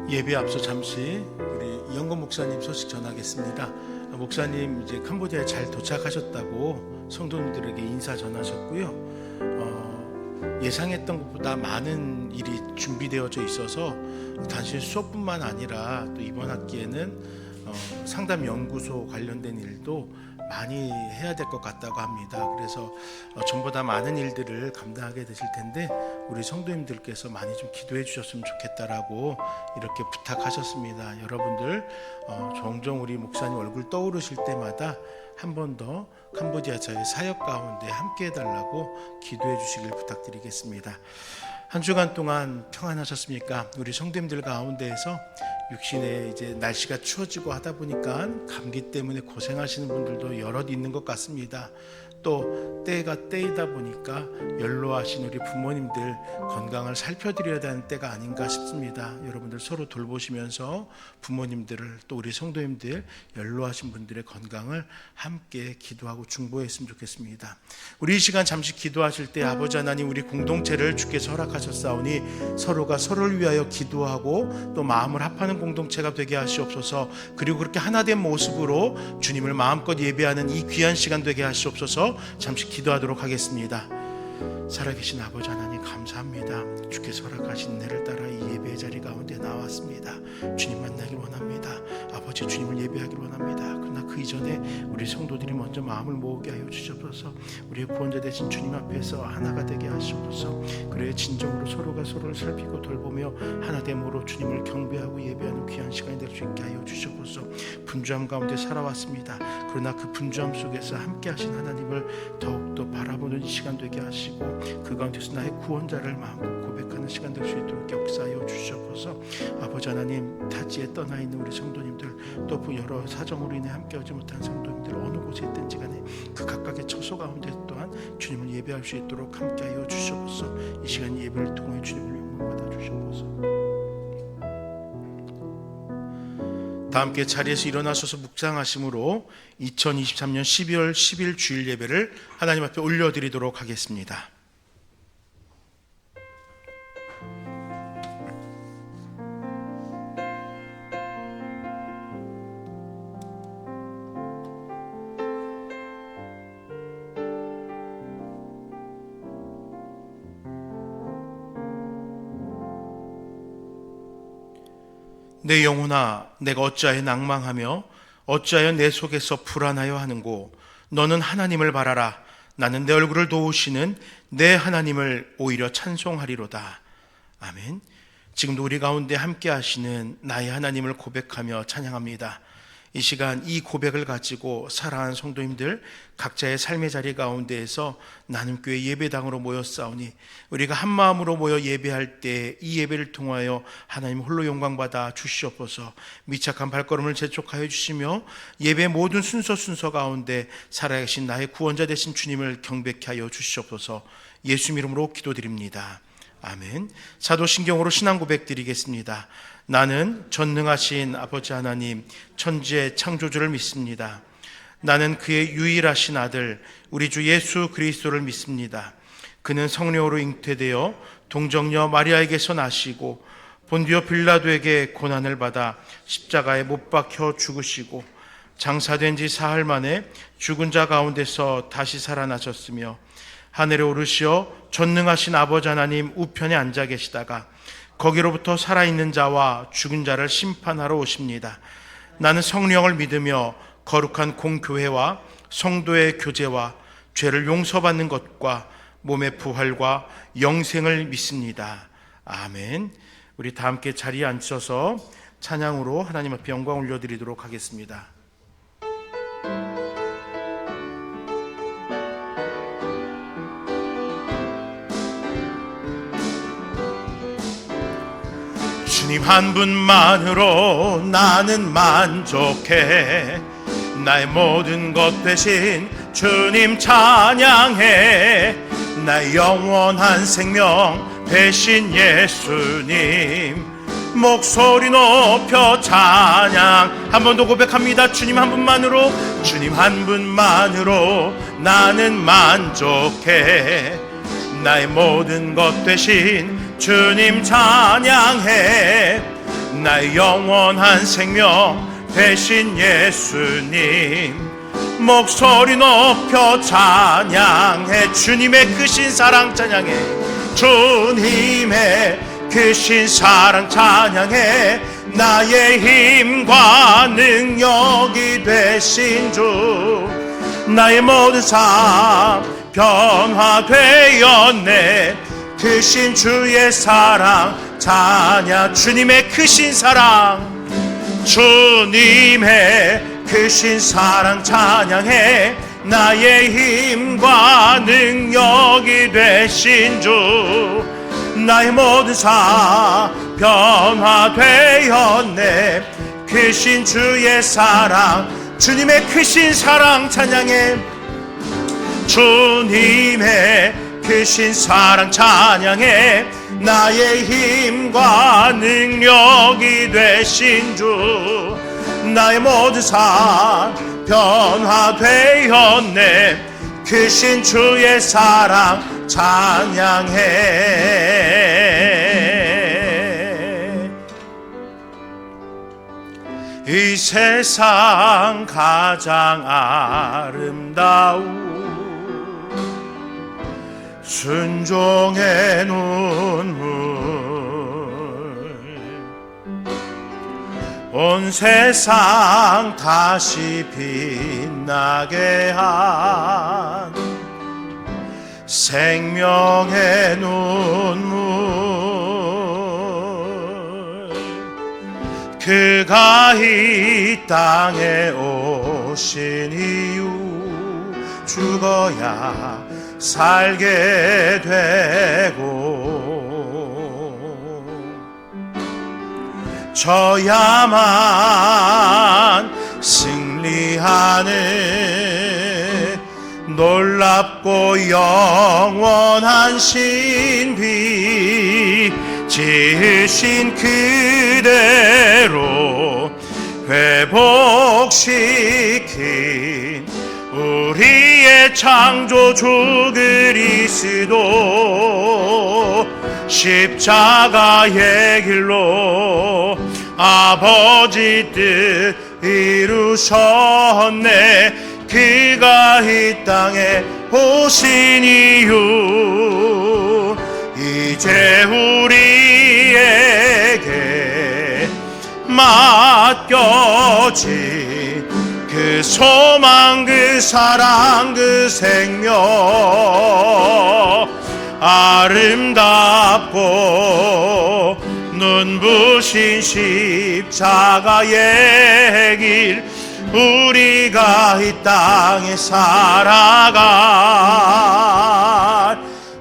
예배 앞서 잠시 우리 이영건 목사님 소식 전하겠습니다. 목사님 이제 캄보디아에 잘 도착하셨다고 성도님들에게 인사 전하셨고요. 예상했던 것보다 많은 일이 준비되어져 있어서 단순히 수업뿐만 아니라 또 이번 학기에는 상담 연구소 관련된 일도 많이 해야 될 것 같다고 합니다. 그래서 전보다 많은 일들을 감당하게 되실 텐데 우리 성도님들께서 많이 좀 기도해 주셨으면 좋겠다라고 이렇게 부탁하셨습니다. 여러분들 종종 우리 목사님 얼굴 떠오르실 때마다 한 번 더 캄보디아 저희 사역 가운데 함께 해달라고 기도해 주시길 부탁드리겠습니다. 한 주간 동안 평안하셨습니까? 우리 성도님들 가운데에서 육신에 이제 날씨가 추워지고 하다 보니까 감기 때문에 고생하시는 분들도 여럿 있는 것 같습니다. 또 때가 때이다 보니까 연로하신 우리 부모님들 건강을 살펴드려야 되는 때가 아닌가 싶습니다. 여러분들 서로 돌보시면서 부모님들을 또 우리 성도님들 연로하신 분들의 건강을 함께 기도하고 중보했으면 좋겠습니다. 우리 이 시간 잠시 기도하실 때 아버지 하나님 우리 공동체를 주께서 허락하셨사오니 서로가 서로를 위하여 기도하고 또 마음을 합하는 공동체가 되게 하시옵소서. 그리고 그렇게 하나된 모습으로 주님을 마음껏 예배하는 이 귀한 시간 되게 하시옵소서. 잠시 기도하도록 하겠습니다. 살아계신 아버지 하나님 감사합니다. 주께서 허락하신 은혜를 따라 이 예배의 자리 가운데 나왔습니다. 주님 만나길 원합니다. 아버지 주님을 예배하길 원합니다. 그러나 그 이전에 우리 성도들이 먼저 마음을 모으게 하여 주시옵소서. 우리의 구원자 되신 주님 앞에서 하나가 되게 하시옵소서. 그래 진정으로 서로가 서로를 살피고 돌보며 하나됨으로 주님을 경배하고 예배하는 귀한 시간이 될 수 있게 하여 주시옵소서. 분주함 가운데 살아왔습니다. 그러나 그 분주함 속에서 함께 하신 하나님을 더욱더 바라보는 시간 되게 하시고 그 가운데서 나의 구원자를 마음껏 고백하는 시간 될 수 있도록 역사하여 주시옵소서. 아버지 하나님 타지에 떠나 있는 우리 성도님들 또 여러 사정으로 인해 함께하지 못한 성도님들 어느 곳에 있든지 간에 그 각각의 처소 가운데 또한 주님을 예배할 수 있도록 함께하여 주시옵소서. 이 시간 예배를 통해 주님을 영광받아 주시옵소서. 다 함께 자리에서 일어나셔서 묵상하심으로 2023년 12월 10일 주일 예배를 하나님 앞에 올려드리도록 하겠습니다. 내 영혼아 내가 어찌하여 낭망하며 어찌하여 내 속에서 불안하여 하는고 너는 하나님을 바라라. 나는 내 얼굴을 도우시는 내 하나님을 오히려 찬송하리로다. 아멘. 지금도 우리 가운데 함께 하시는 나의 하나님을 고백하며 찬양합니다. 이 시간 이 고백을 가지고 사랑하는 성도님들 각자의 삶의 자리 가운데에서 나는 교회 예배당으로 모였사오니 우리가 한 마음으로 모여 예배할 때 이 예배를 통하여 하나님 홀로 영광받아 주시옵소서. 미착한 발걸음을 재촉하여 주시며 예배 모든 순서 가운데 살아계신 나의 구원자 되신 주님을 경배케 하여 주시옵소서. 예수 이름으로 기도드립니다. 아멘. 사도신경으로 신앙 고백 드리겠습니다. 나는 전능하신 아버지 하나님 천지의 창조주를 믿습니다. 나는 그의 유일하신 아들 우리 주 예수 그리스도를 믿습니다. 그는 성령으로 잉태되어 동정녀 마리아에게서 나시고 본디오 빌라도에게 고난을 받아 십자가에 못 박혀 죽으시고 장사된 지 사흘 만에 죽은 자 가운데서 다시 살아나셨으며 하늘에 오르시어 전능하신 아버지 하나님 우편에 앉아 계시다가 거기로부터 살아있는 자와 죽은 자를 심판하러 오십니다. 나는 성령을 믿으며 거룩한 공교회와 성도의 교제와 죄를 용서받는 것과 몸의 부활과 영생을 믿습니다. 아멘. 우리 다 함께 자리에 앉아서 찬양으로 하나님 앞에 영광 올려드리도록 하겠습니다. 주님 한 분만으로 나는 만족해. 나의 모든 것 대신 주님 찬양해. 나의 영원한 생명 대신 예수님 목소리 높여 찬양. 한 번 더 고백합니다. 주님 한 분만으로, 주님 한 분만으로 나는 만족해. 나의 모든 것 대신 주님 찬양해. 나의 영원한 생명 되신 예수님, 목소리 높여 찬양해. 주님의 크신 사랑 찬양해. 주님의 크신 사랑 찬양해. 나의 힘과 능력이 되신 주, 나의 모든 삶 변화되었네. 크신 주의 사랑 찬양. 주님의 크신 사랑, 주님의 크신 사랑 찬양해. 나의 힘과 능력이 되신 주, 나의 모든 삶 변화되었네. 크신 주의 사랑, 주님의 크신 사랑 찬양해. 주님의 크신 사랑 찬양해. 나의 힘과 능력이 되신 주, 나의 모든 삶 변화되었네. 크신 주의 사랑 찬양해. 이 세상 가장 아름다운 순종의 눈물, 온 세상 다시 빛나게 한 생명의 눈물, 그가 이 땅에 오신 이유, 죽어야 살게 되고 져야만 승리하는 놀랍고 영원한 신비, 지으신 그대로 회복시킨 우리의 창조주 그리스도, 십자가의 길로 아버지 뜻 이루셨네. 그가 이 땅에 오신 이유, 이제 우리에게 맡겨진 그 소망, 그 사랑, 그 생명, 아름답고 눈부신 십자가의 길, 우리가 이 땅에 살아갈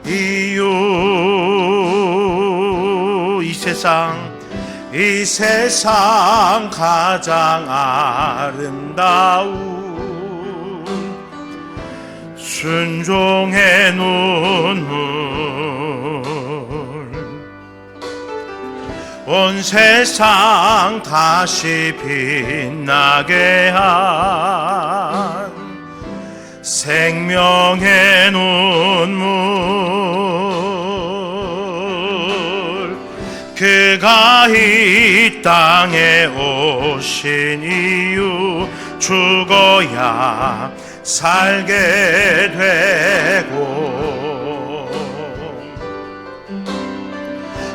이유, 이 세상 가장 아름다운 순종의 눈물, 온 세상 다시 빛나게 한 생명의 눈물, 그가 이 땅에 오신 이유, 죽어야 살게 되고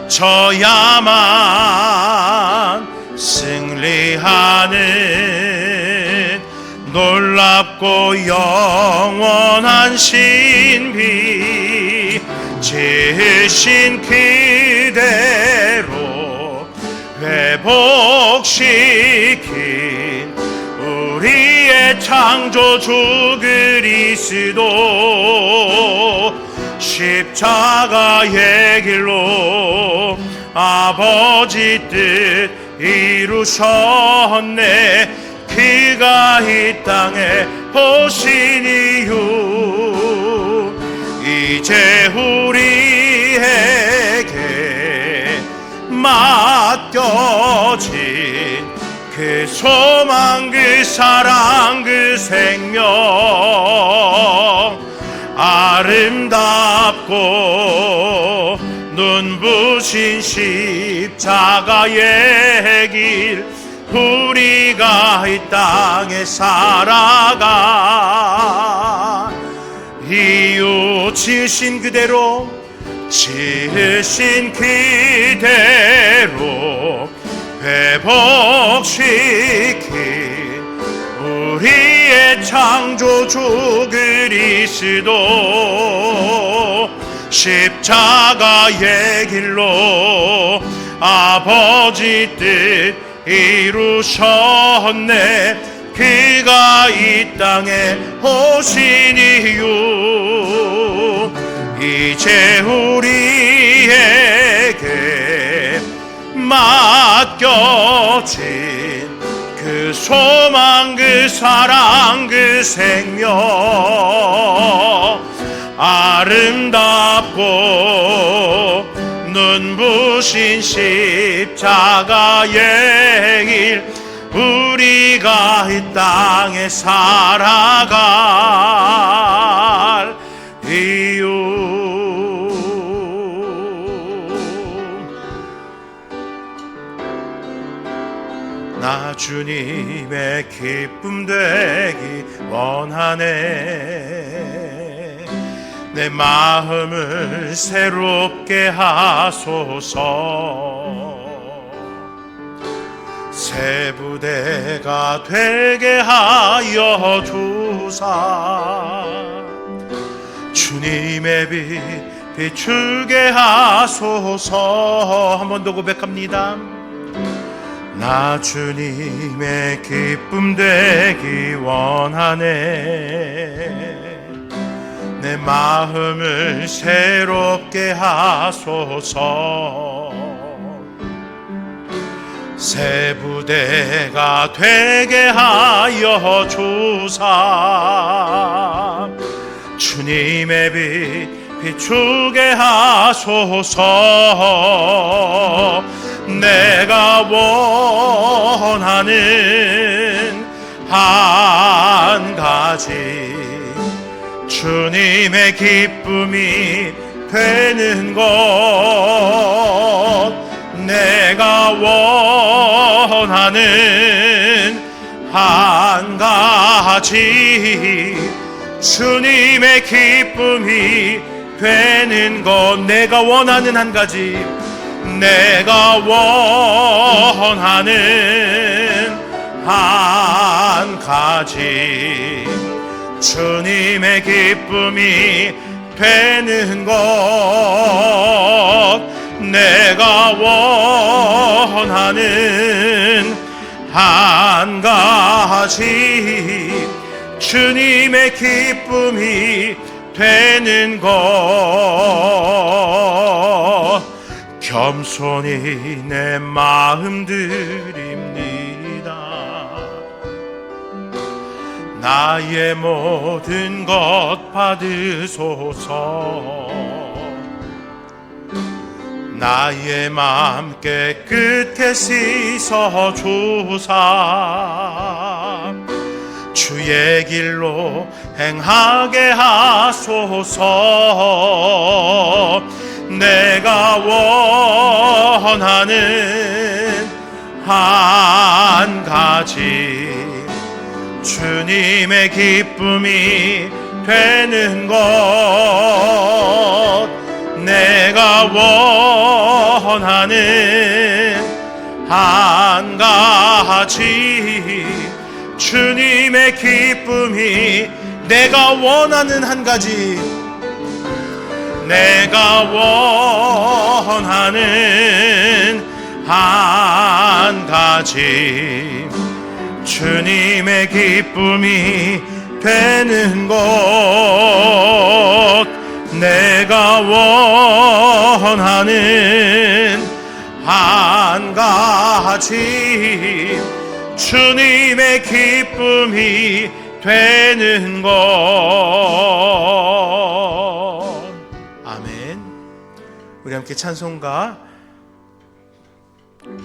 져야만 승리하는 놀랍고 영원한 신비, 지으신 그대로 회복시킨 우리의 창조주 그리스도, 십자가의 길로 아버지 뜻 이루셨네. 그가 이 땅에 오신 이유, 이제 우리에게 맡겨진 그 소망, 그 사랑, 그 생명, 아름답고 눈부신 십자가의 길 우리가 이 땅에 살아가 이웃 지으신 그대로 지으신 그대로 회복시킨 우리의 창조주 그리스도 십자가의 길로 아버지 뜻 이루셨네. 그가 이 땅에 오신 이유 이제 우리에게 맡겨진 그 소망 그 사랑 그 생명 아름답고 눈부신 십자가의 길 우리가 이 땅에 살아갈 이유 나 주님의 기쁨 되기 원하네. 내 마음을 새롭게 하소서. 새 부대가 되게 하여 주사 주님의 빛 비추게 하소서. 한 번 더 고백합니다. 나 주님의 기쁨 되기 원하네. 내 마음을 새롭게 하소서. 새 부대가 되게 하여 주사 주님의 빛 비추게 하소서. 내가 원하는 한 가지 주님의 기쁨이 되는 것 내가 원하는 한 가지 주님의 기쁨이 되는 것 내가 원하는 한 가지 내가 원하는 한 가지 주님의 기쁨이 되는 것 내가 원하는 한 가지 주님의 기쁨이 되는 것 겸손히 내 마음 드립니다. 나의 모든 것 받으소서. 나의 맘 깨끗게 씻어 주사 주의 길로 행하게 하소서. 내가 원하는 한 가지 주님의 기쁨이 되는 것 내가 원하는 한 가지 주님의 기쁨이 내가 원하는 한 가지 내가 원하는 한 가지 주님의 기쁨이 되는 것 내가 원하는 한 가지 주님의 기쁨이 되는 것 아멘. 우리 함께 찬송가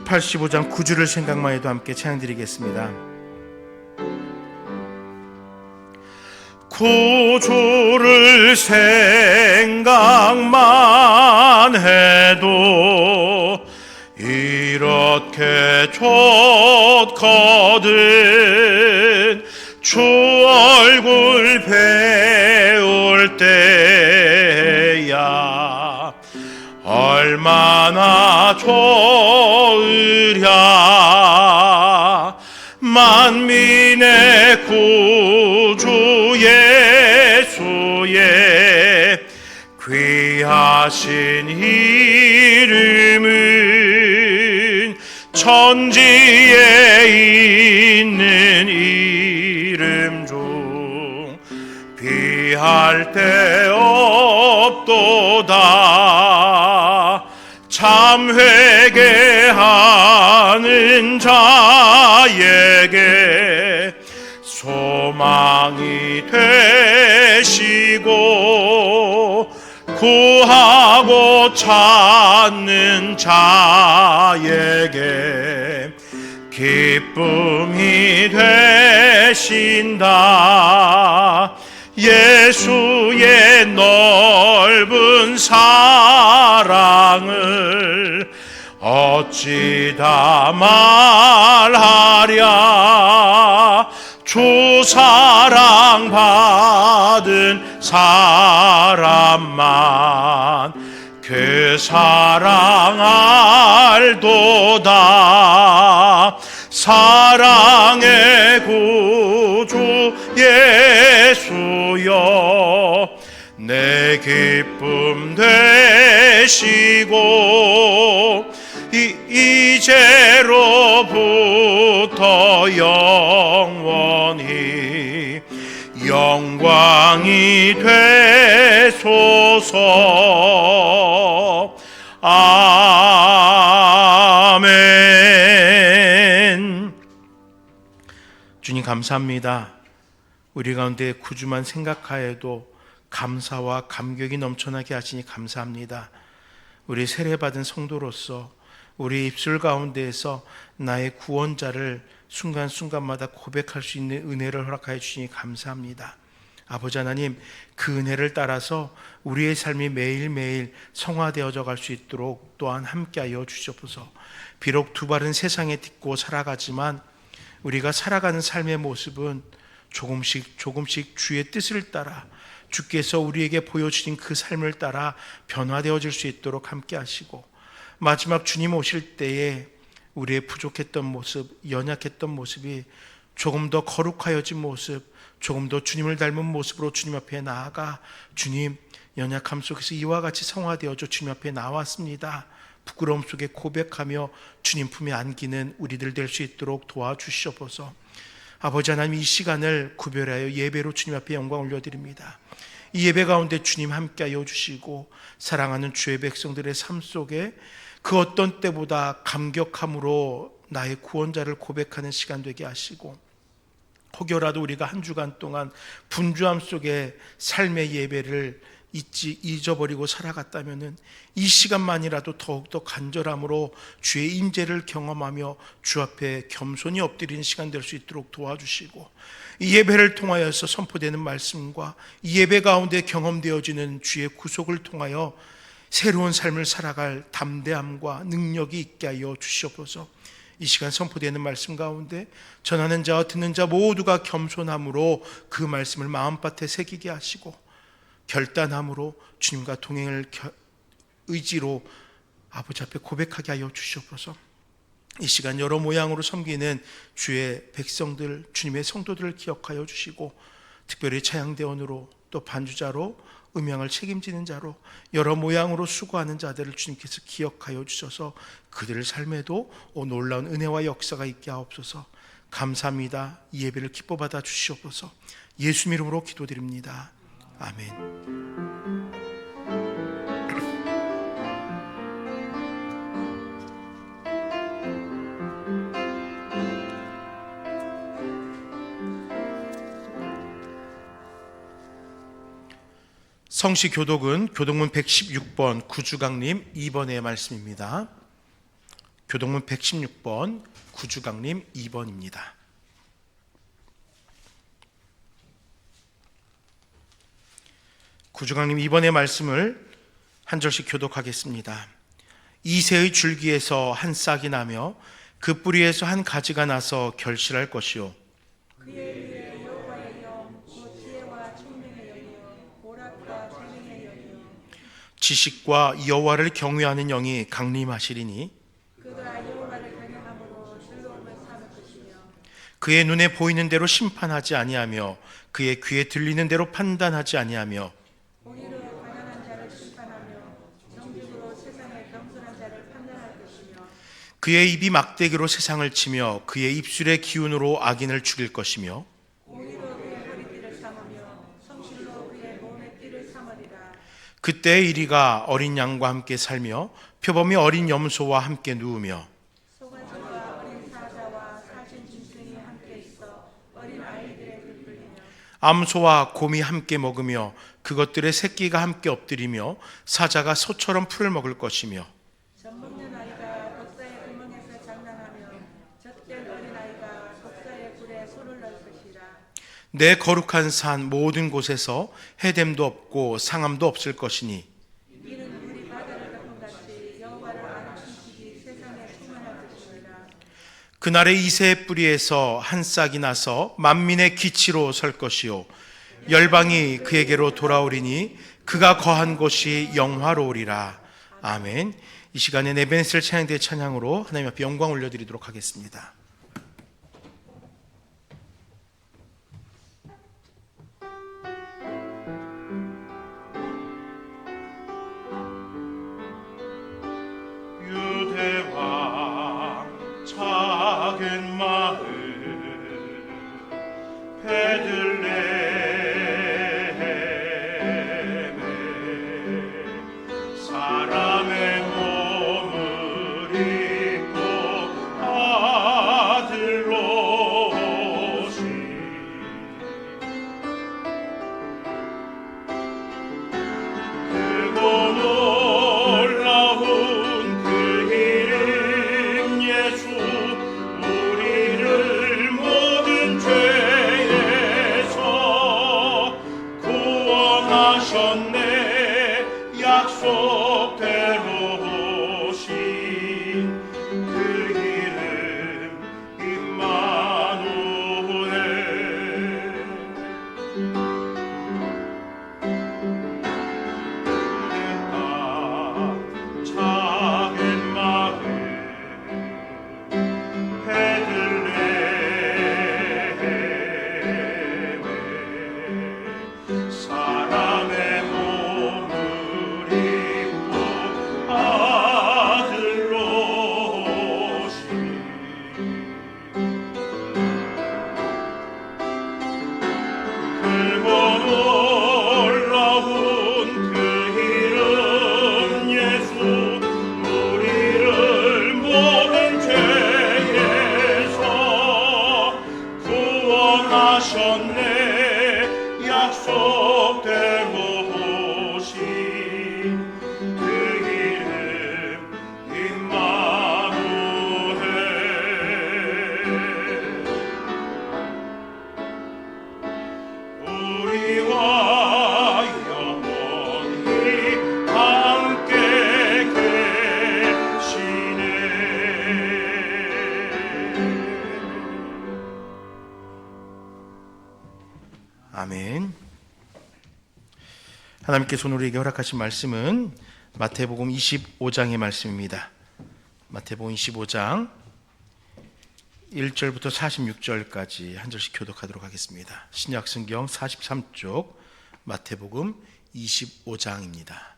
85장 9주를 생각만 해도 함께 찬양드리겠습니다. 구주를 생각만 해도 이렇게 좋거든. 주 얼굴 배울 때야 얼마나 좋으랴. 만민의 구주 예수의 귀하신 이름은 천지에 있는 이름 중 비할 데 없도다. 참 회개하는 자에게 소망이 되시고 구하고 찾는 자에게 기쁨이 되신다. 예수의 넓은 사랑을 어찌 다 말하랴. 주 사랑 받은 사람만 그 사랑 알도다. 사랑의 구주 예수여 내 기쁨 되시고 이제로부터 영원히 영광이 되소서. 아멘. 주님 감사합니다. 우리 가운데 구주만 생각하여도 감사와 감격이 넘쳐나게 하시니 감사합니다. 우리 세례받은 성도로서 우리 입술 가운데에서 나의 구원자를 순간순간마다 고백할 수 있는 은혜를 허락하여 주시니 감사합니다. 아버지 하나님, 그 은혜를 따라서 우리의 삶이 매일매일 성화되어져 갈 수 있도록 또한 함께하여 주시옵소서. 비록 두 발은 세상에 딛고 살아가지만 우리가 살아가는 삶의 모습은 조금씩 주의 뜻을 따라 주께서 우리에게 보여주신 그 삶을 따라 변화되어질 수 있도록 함께 하시고, 마지막 주님 오실 때에 우리의 부족했던 모습, 연약했던 모습이 조금 더 거룩하여진 모습, 조금 더 주님을 닮은 모습으로 주님 앞에 나아가 주님, 연약함 속에서 이와 같이 성화되어져 주님 앞에 나왔습니다, 부끄러움 속에 고백하며 주님 품에 안기는 우리들 될 수 있도록 도와주시옵소서. 아버지 하나님, 이 시간을 구별하여 예배로 주님 앞에 영광 올려드립니다. 이 예배 가운데 주님 함께하여 주시고 사랑하는 주의 백성들의 삶 속에 그 어떤 때보다 감격함으로 나의 구원자를 고백하는 시간 되게 하시고, 혹여라도 우리가 한 주간 동안 분주함 속에 삶의 예배를 잊어버리고 살아갔다면 이 시간만이라도 더욱더 간절함으로 주의 임재를 경험하며 주 앞에 겸손히 엎드리는 시간 될 수 있도록 도와주시고, 이 예배를 통하여서 선포되는 말씀과 이 예배 가운데 경험되어지는 주의 구속을 통하여 새로운 삶을 살아갈 담대함과 능력이 있게 하여 주시옵소서. 이 시간 선포되는 말씀 가운데 전하는 자와 듣는 자 모두가 겸손함으로 그 말씀을 마음밭에 새기게 하시고, 결단함으로 주님과 동행을 의지로 아버지 앞에 고백하게 하여 주시옵소서. 이 시간 여러 모양으로 섬기는 주의 백성들, 주님의 성도들을 기억하여 주시고, 특별히 차양대원으로 또 반주자로 음향을 책임지는 자로 여러 모양으로 수고하는 자들을 주님께서 기억하여 주셔서 그들의 삶에도 놀라운 은혜와 역사가 있게 하옵소서. 감사합니다. 이 예배를 기뻐 받아 주시옵소서. 예수 이름으로 기도드립니다. 아멘. 성시 교독은 교독문 116번 구주강림 2번의 말씀입니다. 교독문 116번 구주강림 2번입니다. 구주강님, 이번의 말씀을 한 절씩 교독하겠습니다. 이새의 줄기에서 한 싹이 나며 그 뿌리에서 한 가지가 나서 결실할 것이요, 그의 위에 여호와의 영, 곧 지혜와 총명의 영이요 오락과 재능의 영이요 지식과 여호와를 경외하는 영이 강림하시리니 그가 여호와를 경외함으로 즐거움을 삼을 것이며 그의 눈에 보이는 대로 심판하지 아니하며 그의 귀에 들리는 대로 판단하지 아니하며 공의로 가난한 자를 심판하며 정직으로 세상의 겸손한 자를 판단할 것이며 그의 입이 막대기로 세상을 치며 그의 입술의 기운으로 악인을 죽일 것이며 공의로 그의 허리띠를 삼으며 성실로 그의 몸의 띠를 삼으리라. 그때의 이리가 어린 양과 함께 살며 표범이 어린 염소와 함께 누우며 소관소와 어린 사자와 사신 짐승이 함께 있어 어린 아이들의 들불리며 암소와 곰이 함께 먹으며 그것들의 새끼가 함께 엎드리며 사자가 소처럼 풀을 먹을 것이며 젖먹는 아이가 독사의 구멍에서 장난하며 젖된 어린 아이가 독사의 굴에 손을 넣을 것이라. 내 거룩한 산 모든 곳에서 해됨도 없고 상함도 없을 것이니 이는 물이 바다를 덮음같이 여호와를 아는 지식이 세상에 충만할 것이니라. 그날의 이새의 뿌리에서 한 싹이 나서 만민의 기치로 설 것이요 열방이 그에게로 돌아오리니 그가 거한 곳이 영화로우리라. 아멘. 이 시간에 에베네셀 찬양대의 찬양으로 하나님 앞에 영광 올려드리도록 하겠습니다. 유대와 작은 마을 베들레헴에 사람의 몸을 입고 아들로 오신 크고 놀라운 그 이름 예수, 우리를 모든 죄에서 구원하셨네. 약속대로 오신 그 이름 임마누엘. 작은 마을 베들레헴에 사람의 몸을 입고 아들로 오신 크고 놀라운 그 이름 예수, 우리를 모든 죄에서 구원하셨네. 약속대로 오신 그 이름 임마누엘. 우리와 영원히 함께 계시네. 아멘. 하나님께서 오늘 우리에게 허락하신 말씀은 마태복음 25장의 말씀입니다. 마태복음 25장 1절부터 46절까지 한 절씩 교독하도록 하겠습니다. 신약성경 43쪽 마태복음 25장입니다.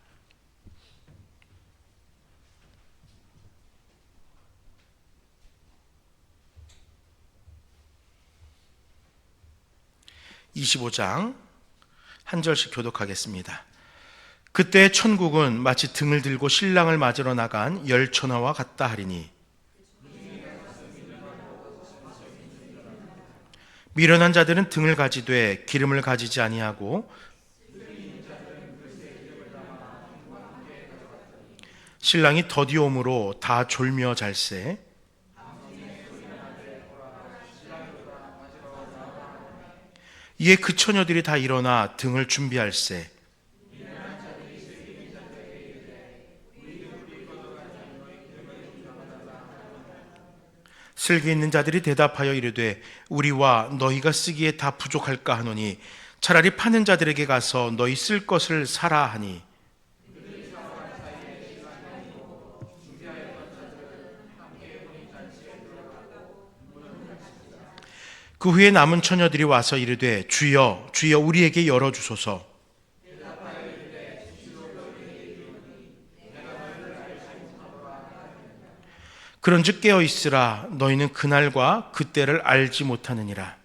(25장) 한 절씩 교독하겠습니다. 그때 천국은 마치 등을 들고 신랑을 맞으러 나간 열처나와 같다 하리니 미련한 자들은 등을 가지되 기름을 가지지 아니하고 신랑이 더디 오므로 다 졸며 잘세. 이에 그 처녀들이 다 일어나 등을 준비할세. 슬기 있는 자들이 대답하여 이르되 우리와 너희가 쓰기에 다 부족할까 하노니 차라리 파는 자들에게 가서 너희 쓸 것을 사라 하니, 그 후에 남은 처녀들이 와서 이르되 주여 주여 우리에게 열어주소서. 그런즉 깨어 있으라. 너희는 그날과 그때를 알지 못하느니라.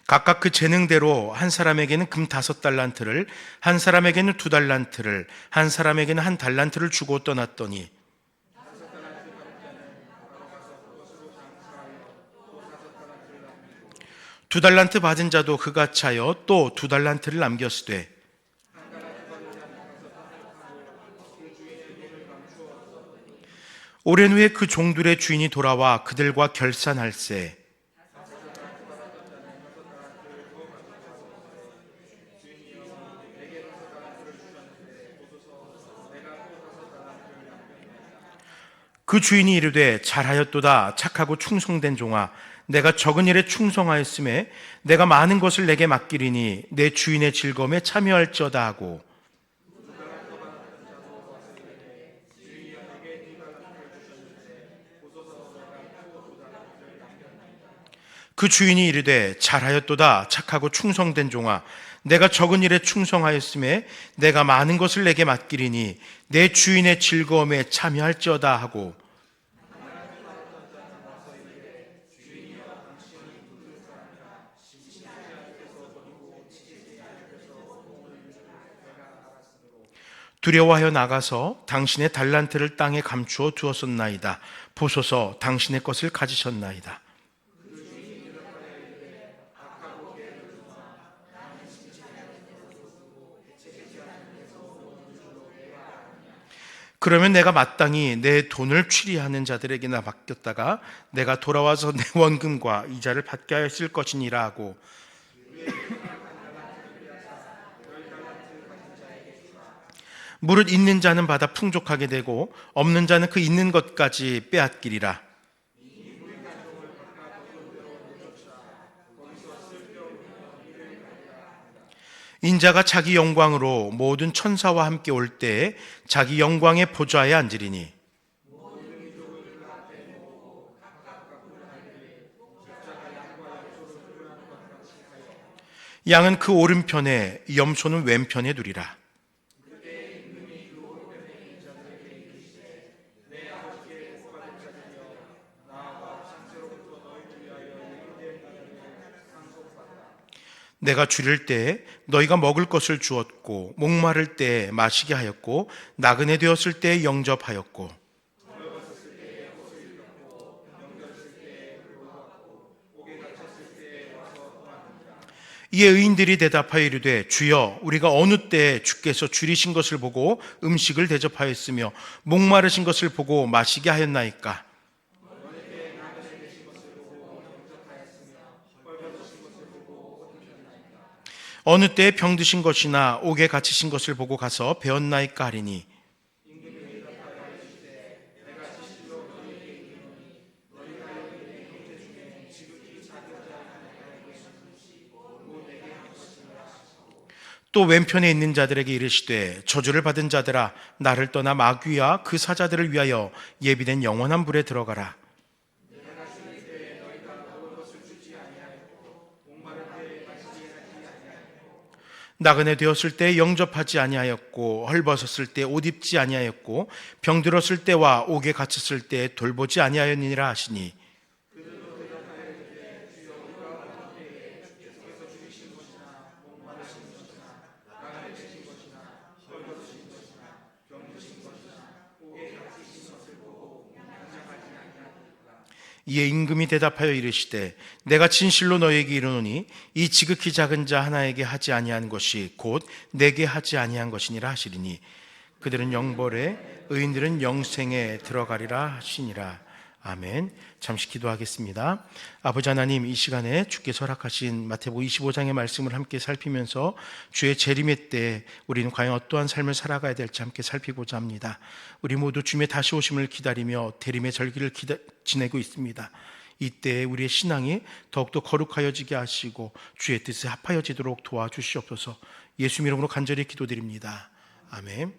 각각 그 재능대로 한 사람에게는 금 5달란트를, 한 사람에게는 2달란트를, 한 사람에게는 1달란트를 주고 떠났더니, 두 달란트 받은 자도 그같이 하여 또 2달란트를 남겼으되, 오랜 후에 그 종들의 주인이 돌아와 그들과 결산할세. 그 주인이 이르되 잘하였도다 착하고 충성된 종아, 내가 적은 일에 충성하였음에 내가 많은 것을 내게 맡기리니 내 주인의 즐거움에 참여할지어다 하고, 그 주인이 이르되 잘하였도다 착하고 충성된 종아, 내가 적은 일에 충성하였음에 내가 많은 것을 내게 맡기리니 내 주인의 즐거움에 참여할지어다 하고, 두려워하여 나가서 당신의 달란트를 땅에 감추어 두었었나이다. 보소서 당신의 것을 가지셨나이다. 그러면 내가 마땅히 내 돈을 취리하는 자들에게나 맡겼다가 내가 돌아와서 내 원금과 이자를 받게 하였을 것이니라 하고, 무릇 있는 자는 받아 풍족하게 되고 없는 자는 그 있는 것까지 빼앗기리라. 인자가 자기 영광으로 모든 천사와 함께 올 때에 자기 영광의 보좌에 앉으리니, 양은 그 오른편에 염소는 왼편에 두리라. 내가 줄일 때에 너희가 먹을 것을 주었고, 목마를 때에 마시게 하였고, 나그네 되었을 때에 영접하였고, 이에 의인들이 대답하여 이르되 주여 우리가 어느 때에 주께서 줄이신 것을 보고 음식을 대접하였으며 목마르신 것을 보고 마시게 하였나이까? 어느 때에 병드신 것이나 옥에 갇히신 것을 보고 가서 배웠나이까 하리니, 또 왼편에 있는 자들에게 이르시되 저주를 받은 자들아 나를 떠나 마귀와 그 사자들을 위하여 예비된 영원한 불에 들어가라. 나그네 되었을 때 영접하지 아니하였고, 헐벗었을 때 옷 입지 아니하였고, 병들었을 때와 옥에 갇혔을 때 돌보지 아니하였느니라 하시니, 이에 임금이 대답하여 이르시되 내가 진실로 너희에게 이르노니 이 지극히 작은 자 하나에게 하지 아니한 것이 곧 내게 하지 아니한 것이니라 하시리니, 그들은 영벌에 의인들은 영생에 들어가리라 하시니라. 아멘. 잠시 기도하겠습니다. 아버지 하나님, 이 시간에 주께서 허락하신 마태복음 25장의 말씀을 함께 살피면서 주의 재림의 때 우리는 과연 어떠한 삶을 살아가야 될지 함께 살피고자 합니다. 우리 모두 주님의 다시 오심을 기다리며 대림의 절기를 지내고 있습니다. 이때 우리의 신앙이 더욱더 거룩하여지게 하시고 주의 뜻에 합하여지도록 도와주시옵소서. 예수 이름으로 간절히 기도드립니다. 아멘.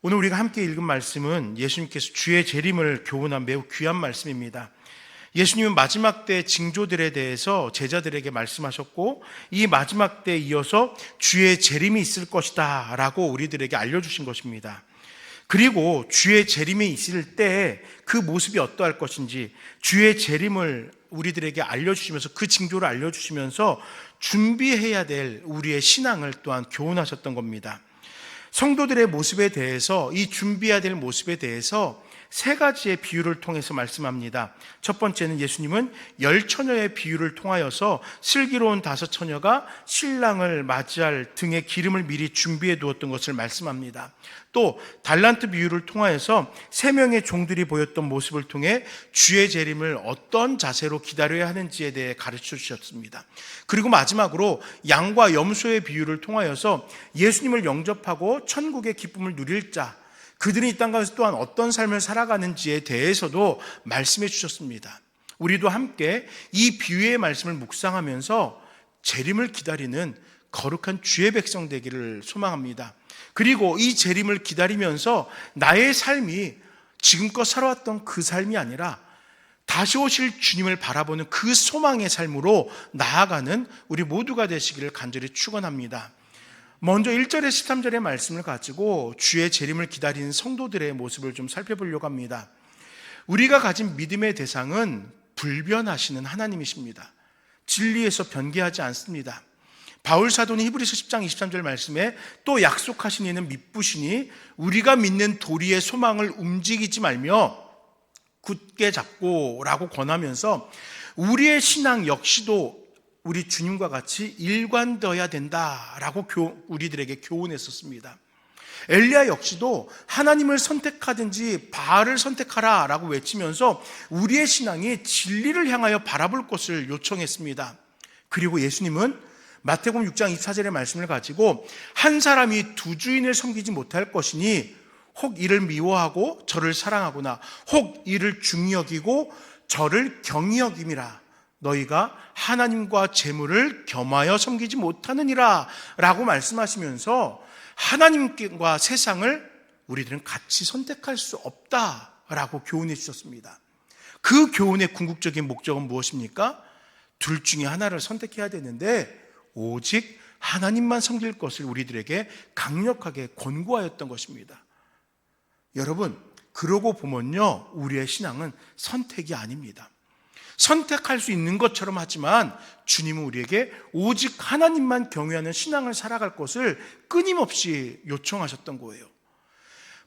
오늘 우리가 함께 읽은 말씀은 예수님께서 주의 재림을 교훈한 매우 귀한 말씀입니다. 예수님은 마지막 때 징조들에 대해서 제자들에게 말씀하셨고, 이 마지막 때에 이어서 주의 재림이 있을 것이다 라고 우리들에게 알려주신 것입니다. 그리고 주의 재림이 있을 때 그 모습이 어떠할 것인지 주의 재림을 우리들에게 알려주시면서, 그 징조를 알려주시면서 준비해야 될 우리의 신앙을 또한 교훈하셨던 겁니다. 성도들의 모습에 대해서, 이 준비해야 될 모습에 대해서 세 가지의 비유를 통해서 말씀합니다. 첫 번째는 예수님은 10처녀의 비유를 통하여서 슬기로운 5처녀가 신랑을 맞이할 등에 기름을 미리 준비해 두었던 것을 말씀합니다. 또 달란트 비유를 통하여서 3명의 종들이 보였던 모습을 통해 주의 재림을 어떤 자세로 기다려야 하는지에 대해 가르쳐 주셨습니다. 그리고 마지막으로 양과 염소의 비유를 통하여서 예수님을 영접하고 천국의 기쁨을 누릴 자, 그들이 이 땅 가운데서 또한 어떤 삶을 살아가는지에 대해서도 말씀해 주셨습니다. 우리도 함께 이 비유의 말씀을 묵상하면서 재림을 기다리는 거룩한 주의 백성 되기를 소망합니다. 그리고 이 재림을 기다리면서 나의 삶이 지금껏 살아왔던 그 삶이 아니라 다시 오실 주님을 바라보는 그 소망의 삶으로 나아가는 우리 모두가 되시기를 간절히 축원합니다. 먼저 1절에 13절의 말씀을 가지고 주의 재림을 기다리는 성도들의 모습을 좀 살펴보려고 합니다. 우리가 가진 믿음의 대상은 불변하시는 하나님이십니다. 진리에서 변개하지 않습니다. 바울 사도는 히브리서 10장 23절 말씀에 또 약속하신 이는 믿부시니 우리가 믿는 도리의 소망을 움직이지 말며 굳게 잡고 라고 권하면서 우리의 신앙 역시도 우리 주님과 같이 일관되어야 된다라고 우리들에게 교훈했었습니다. 엘리야 역시도 하나님을 선택하든지 바알을 선택하라 라고 외치면서 우리의 신앙이 진리를 향하여 바라볼 것을 요청했습니다. 그리고 예수님은 마태복음 6장 24절의 말씀을 가지고 한 사람이 두 주인을 섬기지 못할 것이니 혹 이를 미워하고 저를 사랑하거나 혹 이를 중히 여기고 저를 경히 여김이라. 너희가 하나님과 재물을 겸하여 섬기지 못하느니라 라고 말씀하시면서 하나님과 세상을 우리들은 같이 선택할 수 없다라고 교훈해 주셨습니다. 그 교훈의 궁극적인 목적은 무엇입니까? 둘 중에 하나를 선택해야 되는데 오직 하나님만 섬길 것을 우리들에게 강력하게 권고하였던 것입니다. 여러분, 그러고 보면요, 우리의 신앙은 선택이 아닙니다. 선택할 수 있는 것처럼 하지만 주님은 우리에게 오직 하나님만 경외하는 신앙을 살아갈 것을 끊임없이 요청하셨던 거예요.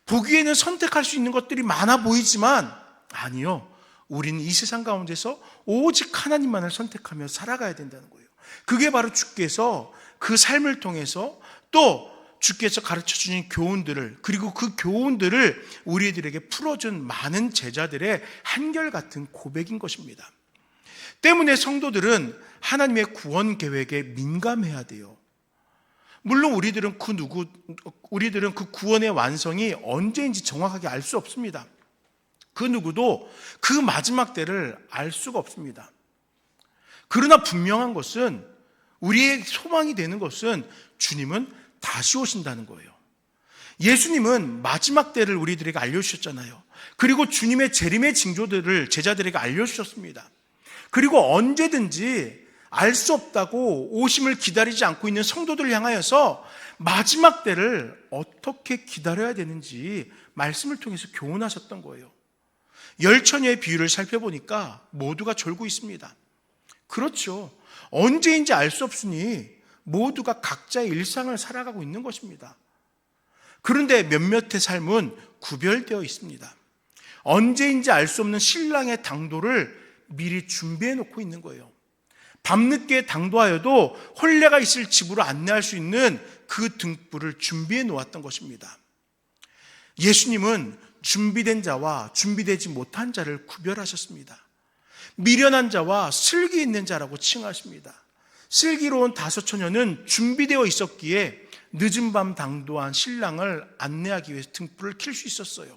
보기에는 선택할 수 있는 것들이 많아 보이지만 아니요, 우리는 이 세상 가운데서 오직 하나님만을 선택하며 살아가야 된다는 거예요. 그게 바로 주께서 그 삶을 통해서 또 주께서 가르쳐주신 교훈들을, 그리고 그 교훈들을 우리들에게 풀어준 많은 제자들의 한결같은 고백인 것입니다. 때문에 성도들은 하나님의 구원 계획에 민감해야 돼요. 물론 우리들은 그 구원의 완성이 언제인지 정확하게 알 수 없습니다. 그 누구도 그 마지막 때를 알 수가 없습니다. 그러나 분명한 것은, 우리의 소망이 되는 것은 주님은 다시 오신다는 거예요. 예수님은 마지막 때를 우리들에게 알려주셨잖아요. 그리고 주님의 재림의 징조들을 제자들에게 알려주셨습니다. 그리고 언제든지 알 수 없다고 오심을 기다리지 않고 있는 성도들을 향하여서 마지막 때를 어떻게 기다려야 되는지 말씀을 통해서 교훈하셨던 거예요. 10처녀의 비유를 살펴보니까 모두가 졸고 있습니다. 그렇죠. 언제인지 알 수 없으니 모두가 각자의 일상을 살아가고 있는 것입니다. 그런데 몇몇의 삶은 구별되어 있습니다. 언제인지 알 수 없는 신랑의 당도를 미리 준비해 놓고 있는 거예요. 밤늦게 당도하여도 혼례가 있을 집으로 안내할 수 있는 그 등불을 준비해 놓았던 것입니다. 예수님은 준비된 자와 준비되지 못한 자를 구별하셨습니다. 미련한 자와 슬기 있는 자라고 칭하십니다. 슬기로운 다섯 처녀는 준비되어 있었기에 늦은 밤 당도한 신랑을 안내하기 위해서 등불을 켤 수 있었어요.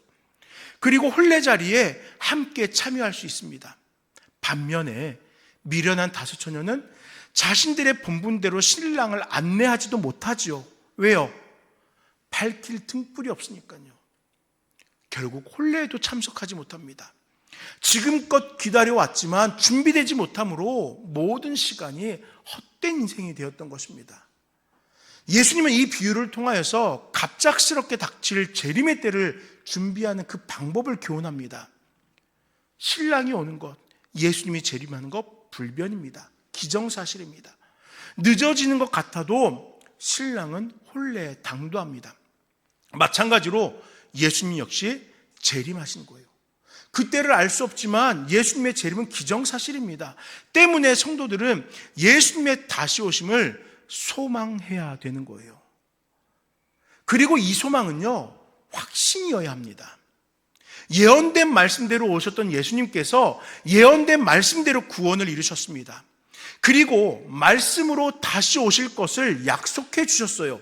그리고 혼례 자리에 함께 참여할 수 있습니다. 반면에 미련한 다섯 처녀는 자신들의 본분대로 신랑을 안내하지도 못하지요. 왜요? 밝힐 등불이 없으니까요. 결국 혼례에도 참석하지 못합니다. 지금껏 기다려왔지만 준비되지 못함으로 모든 시간이 헛된 인생이 되었던 것입니다. 예수님은 이 비유를 통하여서 갑작스럽게 닥칠 재림의 때를 준비하는 그 방법을 교훈합니다. 신랑이 오는 것, 예수님이 재림하는 것 불변입니다. 기정사실입니다. 늦어지는 것 같아도 신랑은 혼례에 당도합니다. 마찬가지로 예수님 역시 재림하신 거예요. 그때를 알 수 없지만 예수님의 재림은 기정사실입니다. 때문에 성도들은 예수님의 다시 오심을 소망해야 되는 거예요. 그리고 이 소망은요, 확신이어야 합니다. 예언된 말씀대로 오셨던 예수님께서 예언된 말씀대로 구원을 이루셨습니다. 그리고 말씀으로 다시 오실 것을 약속해 주셨어요.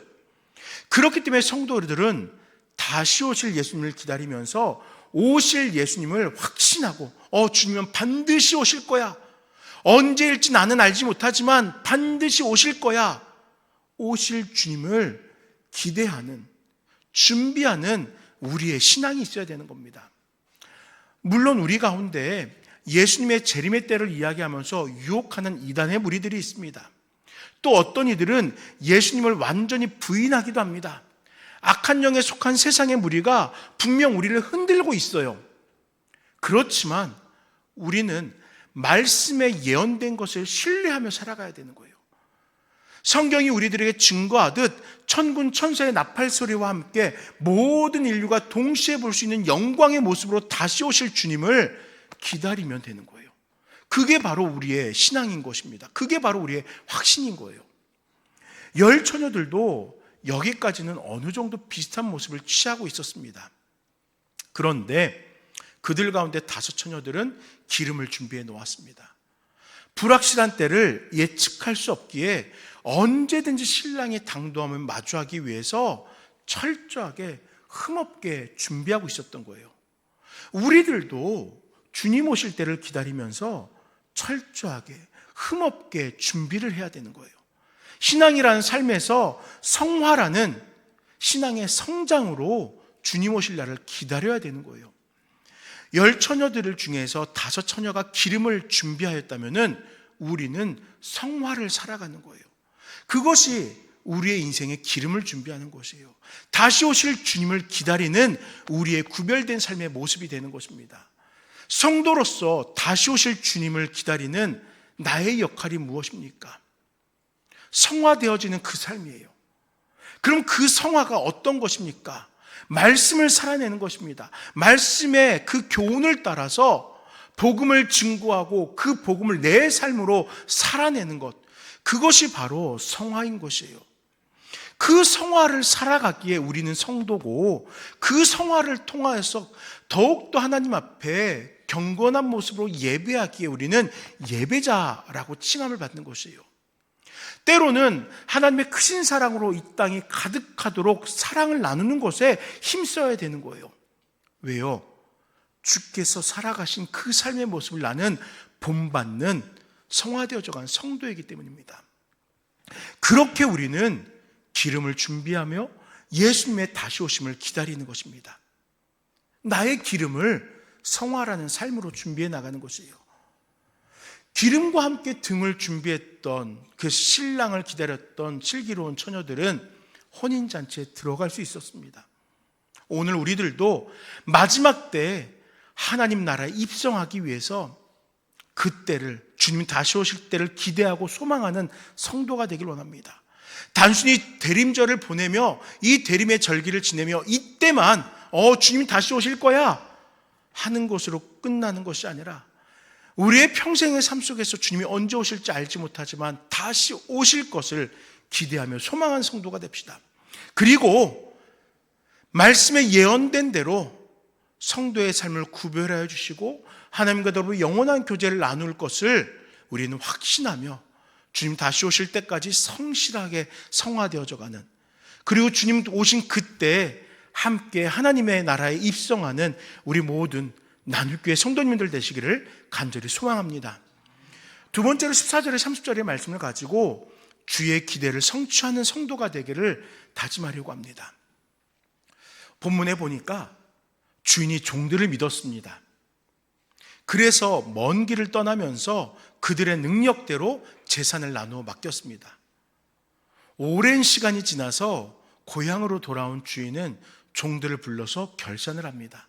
그렇기 때문에 성도들은 다시 오실 예수님을 기다리면서 오실 예수님을 확신하고 주님은 반드시 오실 거야. 언제일지 나는 알지 못하지만 반드시 오실 거야. 오실 주님을 기대하는, 준비하는 우리의 신앙이 있어야 되는 겁니다. 물론 우리 가운데 예수님의 재림의 때를 이야기하면서 유혹하는 이단의 무리들이 있습니다. 또 어떤 이들은 예수님을 완전히 부인하기도 합니다. 악한 영에 속한 세상의 무리가 분명 우리를 흔들고 있어요. 그렇지만 우리는 말씀에 예언된 것을 신뢰하며 살아가야 되는 거예요. 성경이 우리들에게 증거하듯 천군 천사의 나팔 소리와 함께 모든 인류가 동시에 볼 수 있는 영광의 모습으로 다시 오실 주님을 기다리면 되는 거예요. 그게 바로 우리의 신앙인 것입니다. 그게 바로 우리의 확신인 거예요. 열 처녀들도 여기까지는 어느 정도 비슷한 모습을 취하고 있었습니다. 그런데 그들 가운데 다섯 처녀들은 기름을 준비해 놓았습니다. 불확실한 때를 예측할 수 없기에 언제든지 신랑의 당도함을 마주하기 위해서 철저하게 흠없게 준비하고 있었던 거예요. 우리들도 주님 오실 때를 기다리면서 철저하게 흠없게 준비를 해야 되는 거예요. 신앙이라는 삶에서 성화라는 신앙의 성장으로 주님 오실 날을 기다려야 되는 거예요. 열 처녀들 중에서 다섯 처녀가 기름을 준비하였다면 우리는 성화를 살아가는 거예요. 그것이 우리의 인생에 기름을 준비하는 것이에요. 다시 오실 주님을 기다리는 우리의 구별된 삶의 모습이 되는 것입니다. 성도로서 다시 오실 주님을 기다리는 나의 역할이 무엇입니까? 성화되어지는 그 삶이에요. 그럼 그 성화가 어떤 것입니까? 말씀을 살아내는 것입니다. 말씀의 그 교훈을 따라서 복음을 증거하고 그 복음을 내 삶으로 살아내는 것, 그것이 바로 성화인 것이에요. 그 성화를 살아가기에 우리는 성도고, 그 성화를 통하여서 더욱더 하나님 앞에 경건한 모습으로 예배하기에 우리는 예배자라고 칭함을 받는 것이에요. 때로는 하나님의 크신 사랑으로 이 땅이 가득하도록 사랑을 나누는 것에 힘써야 되는 거예요. 왜요? 주께서 살아가신 그 삶의 모습을 나는 본받는 성화되어져간 성도이기 때문입니다. 그렇게 우리는 기름을 준비하며 예수님의 다시 오심을 기다리는 것입니다. 나의 기름을 성화라는 삶으로 준비해 나가는 것이에요. 기름과 함께 등을 준비했던 그 신랑을 기다렸던 슬기로운 처녀들은 혼인잔치에 들어갈 수 있었습니다. 오늘 우리들도 마지막 때 하나님 나라에 입성하기 위해서 그때를, 주님이 다시 오실 때를 기대하고 소망하는 성도가 되길 원합니다. 단순히 대림절을 보내며 이 대림의 절기를 지내며 이때만 주님이 다시 오실 거야 하는 것으로 끝나는 것이 아니라 우리의 평생의 삶 속에서 주님이 언제 오실지 알지 못하지만 다시 오실 것을 기대하며 소망한 성도가 됩시다. 그리고 말씀에 예언된 대로 성도의 삶을 구별하여 주시고 하나님과 더불어 영원한 교제를 나눌 것을 우리는 확신하며 주님 다시 오실 때까지 성실하게 성화되어져 가는, 그리고 주님 오신 그때 함께 하나님의 나라에 입성하는 우리 모든 나눌교회 성도님들 되시기를 간절히 소망합니다. 두 번째로 14절에 30절의 말씀을 가지고 주의 기대를 성취하는 성도가 되기를 다짐하려고 합니다. 본문에 보니까 주인이 종들을 믿었습니다. 그래서 먼 길을 떠나면서 그들의 능력대로 재산을 나누어 맡겼습니다. 오랜 시간이 지나서 고향으로 돌아온 주인은 종들을 불러서 결산을 합니다.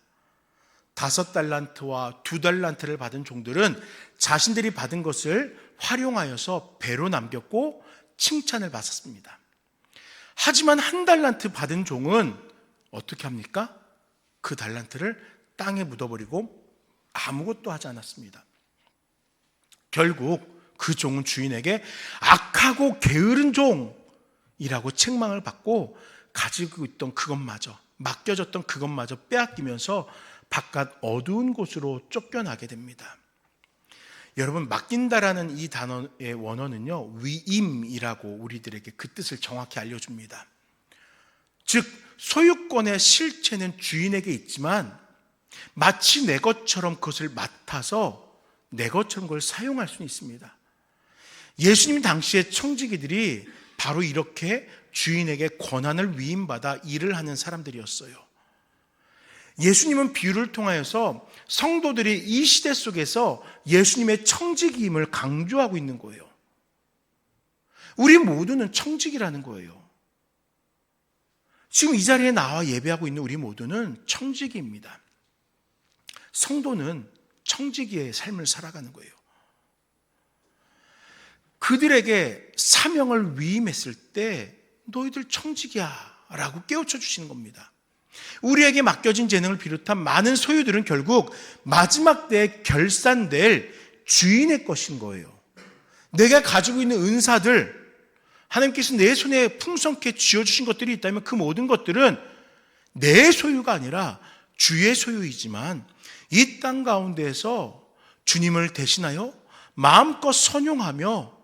5달란트와 2달란트를 받은 종들은 자신들이 받은 것을 활용하여서 배로 남겼고 칭찬을 받았습니다. 하지만 1달란트 받은 종은 어떻게 합니까? 그 달란트를 땅에 묻어버리고 아무것도 하지 않았습니다. 결국 그 종은 주인에게 악하고 게으른 종이라고 책망을 받고 가지고 있던 그것마저, 맡겨졌던 그것마저 빼앗기면서 바깥 어두운 곳으로 쫓겨나게 됩니다. 여러분, 맡긴다라는 이 단어의 원어는요, 위임이라고 우리들에게 그 뜻을 정확히 알려줍니다. 즉 소유권의 실체는 주인에게 있지만 마치 내 것처럼 그것을 맡아서 내 것처럼 그걸 사용할 수는 있습니다. 예수님 당시의 청지기들이 바로 이렇게 주인에게 권한을 위임받아 일을 하는 사람들이었어요. 예수님은 비유를 통하여서 성도들이 이 시대 속에서 예수님의 청지기임을 강조하고 있는 거예요. 우리 모두는 청지기라는 거예요. 지금 이 자리에 나와 예배하고 있는 우리 모두는 청지기입니다. 성도는 청지기의 삶을 살아가는 거예요. 그들에게 사명을 위임했을 때 너희들 청지기야 라고 깨우쳐 주시는 겁니다. 우리에게 맡겨진 재능을 비롯한 많은 소유들은 결국 마지막 때에 결산될 주인의 것인 거예요. 내가 가지고 있는 은사들, 하나님께서 내 손에 풍성케 쥐어주신 것들이 있다면 그 모든 것들은 내 소유가 아니라 주의 소유이지만 이 땅 가운데에서 주님을 대신하여 마음껏 선용하며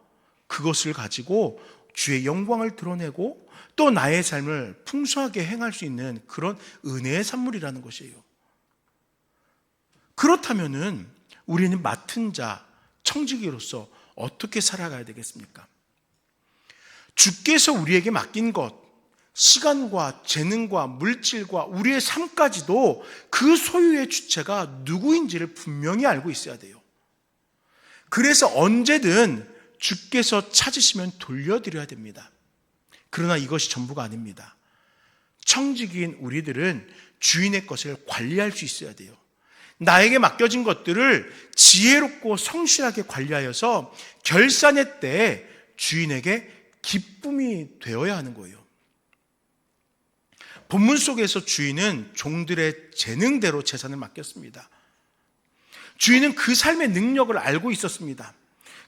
그것을 가지고 주의 영광을 드러내고 또 나의 삶을 풍성하게 행할 수 있는 그런 은혜의 산물이라는 것이에요. 그렇다면은 우리는 맡은 자, 청지기로서 어떻게 살아가야 되겠습니까? 주께서 우리에게 맡긴 것, 시간과 재능과 물질과 우리의 삶까지도 그 소유의 주체가 누구인지를 분명히 알고 있어야 돼요. 그래서 언제든 주께서 찾으시면 돌려드려야 됩니다. 그러나 이것이 전부가 아닙니다. 청지기인 우리들은 주인의 것을 관리할 수 있어야 돼요. 나에게 맡겨진 것들을 지혜롭고 성실하게 관리하여서 결산의 때에 주인에게 기쁨이 되어야 하는 거예요. 본문 속에서 주인은 종들의 재능대로 재산을 맡겼습니다. 주인은 그 삶의 능력을 알고 있었습니다.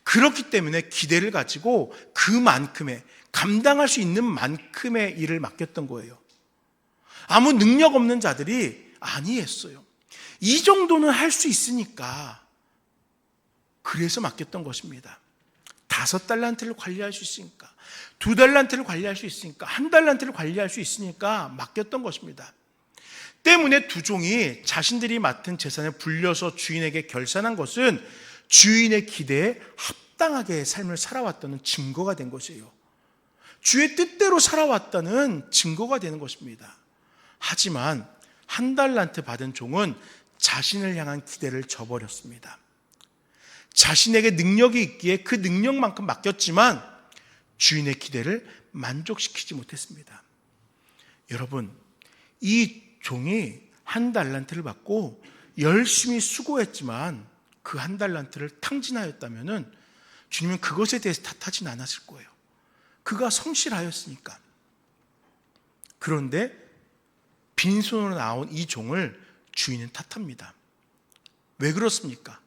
그렇기 때문에 기대를 가지고 그만큼의, 감당할 수 있는 만큼의 일을 맡겼던 거예요. 아무 능력 없는 자들이 아니했어요. 이 정도는 할 수 있으니까 그래서 맡겼던 것입니다. 5달란트를 관리할 수 있으니까, 2달란트를 관리할 수 있으니까, 1달란트를 관리할 수 있으니까 맡겼던 것입니다. 때문에 두 종이 자신들이 맡은 재산을 불려서 주인에게 결산한 것은 주인의 기대에 합당하게 삶을 살아왔다는 증거가 된 것이에요. 주의 뜻대로 살아왔다는 증거가 되는 것입니다. 하지만 1달란트 받은 종은 자신을 향한 기대를 저버렸습니다. 자신에게 능력이 있기에 그 능력만큼 맡겼지만 주인의 기대를 만족시키지 못했습니다. 여러분, 이 종이 1달란트를 받고 열심히 수고했지만 그 1달란트를 탕진하였다면 주님은 그것에 대해서 탓하진 않았을 거예요. 그가 성실하였으니까. 그런데 빈손으로 나온 이 종을 주인은 탓합니다. 왜 그렇습니까?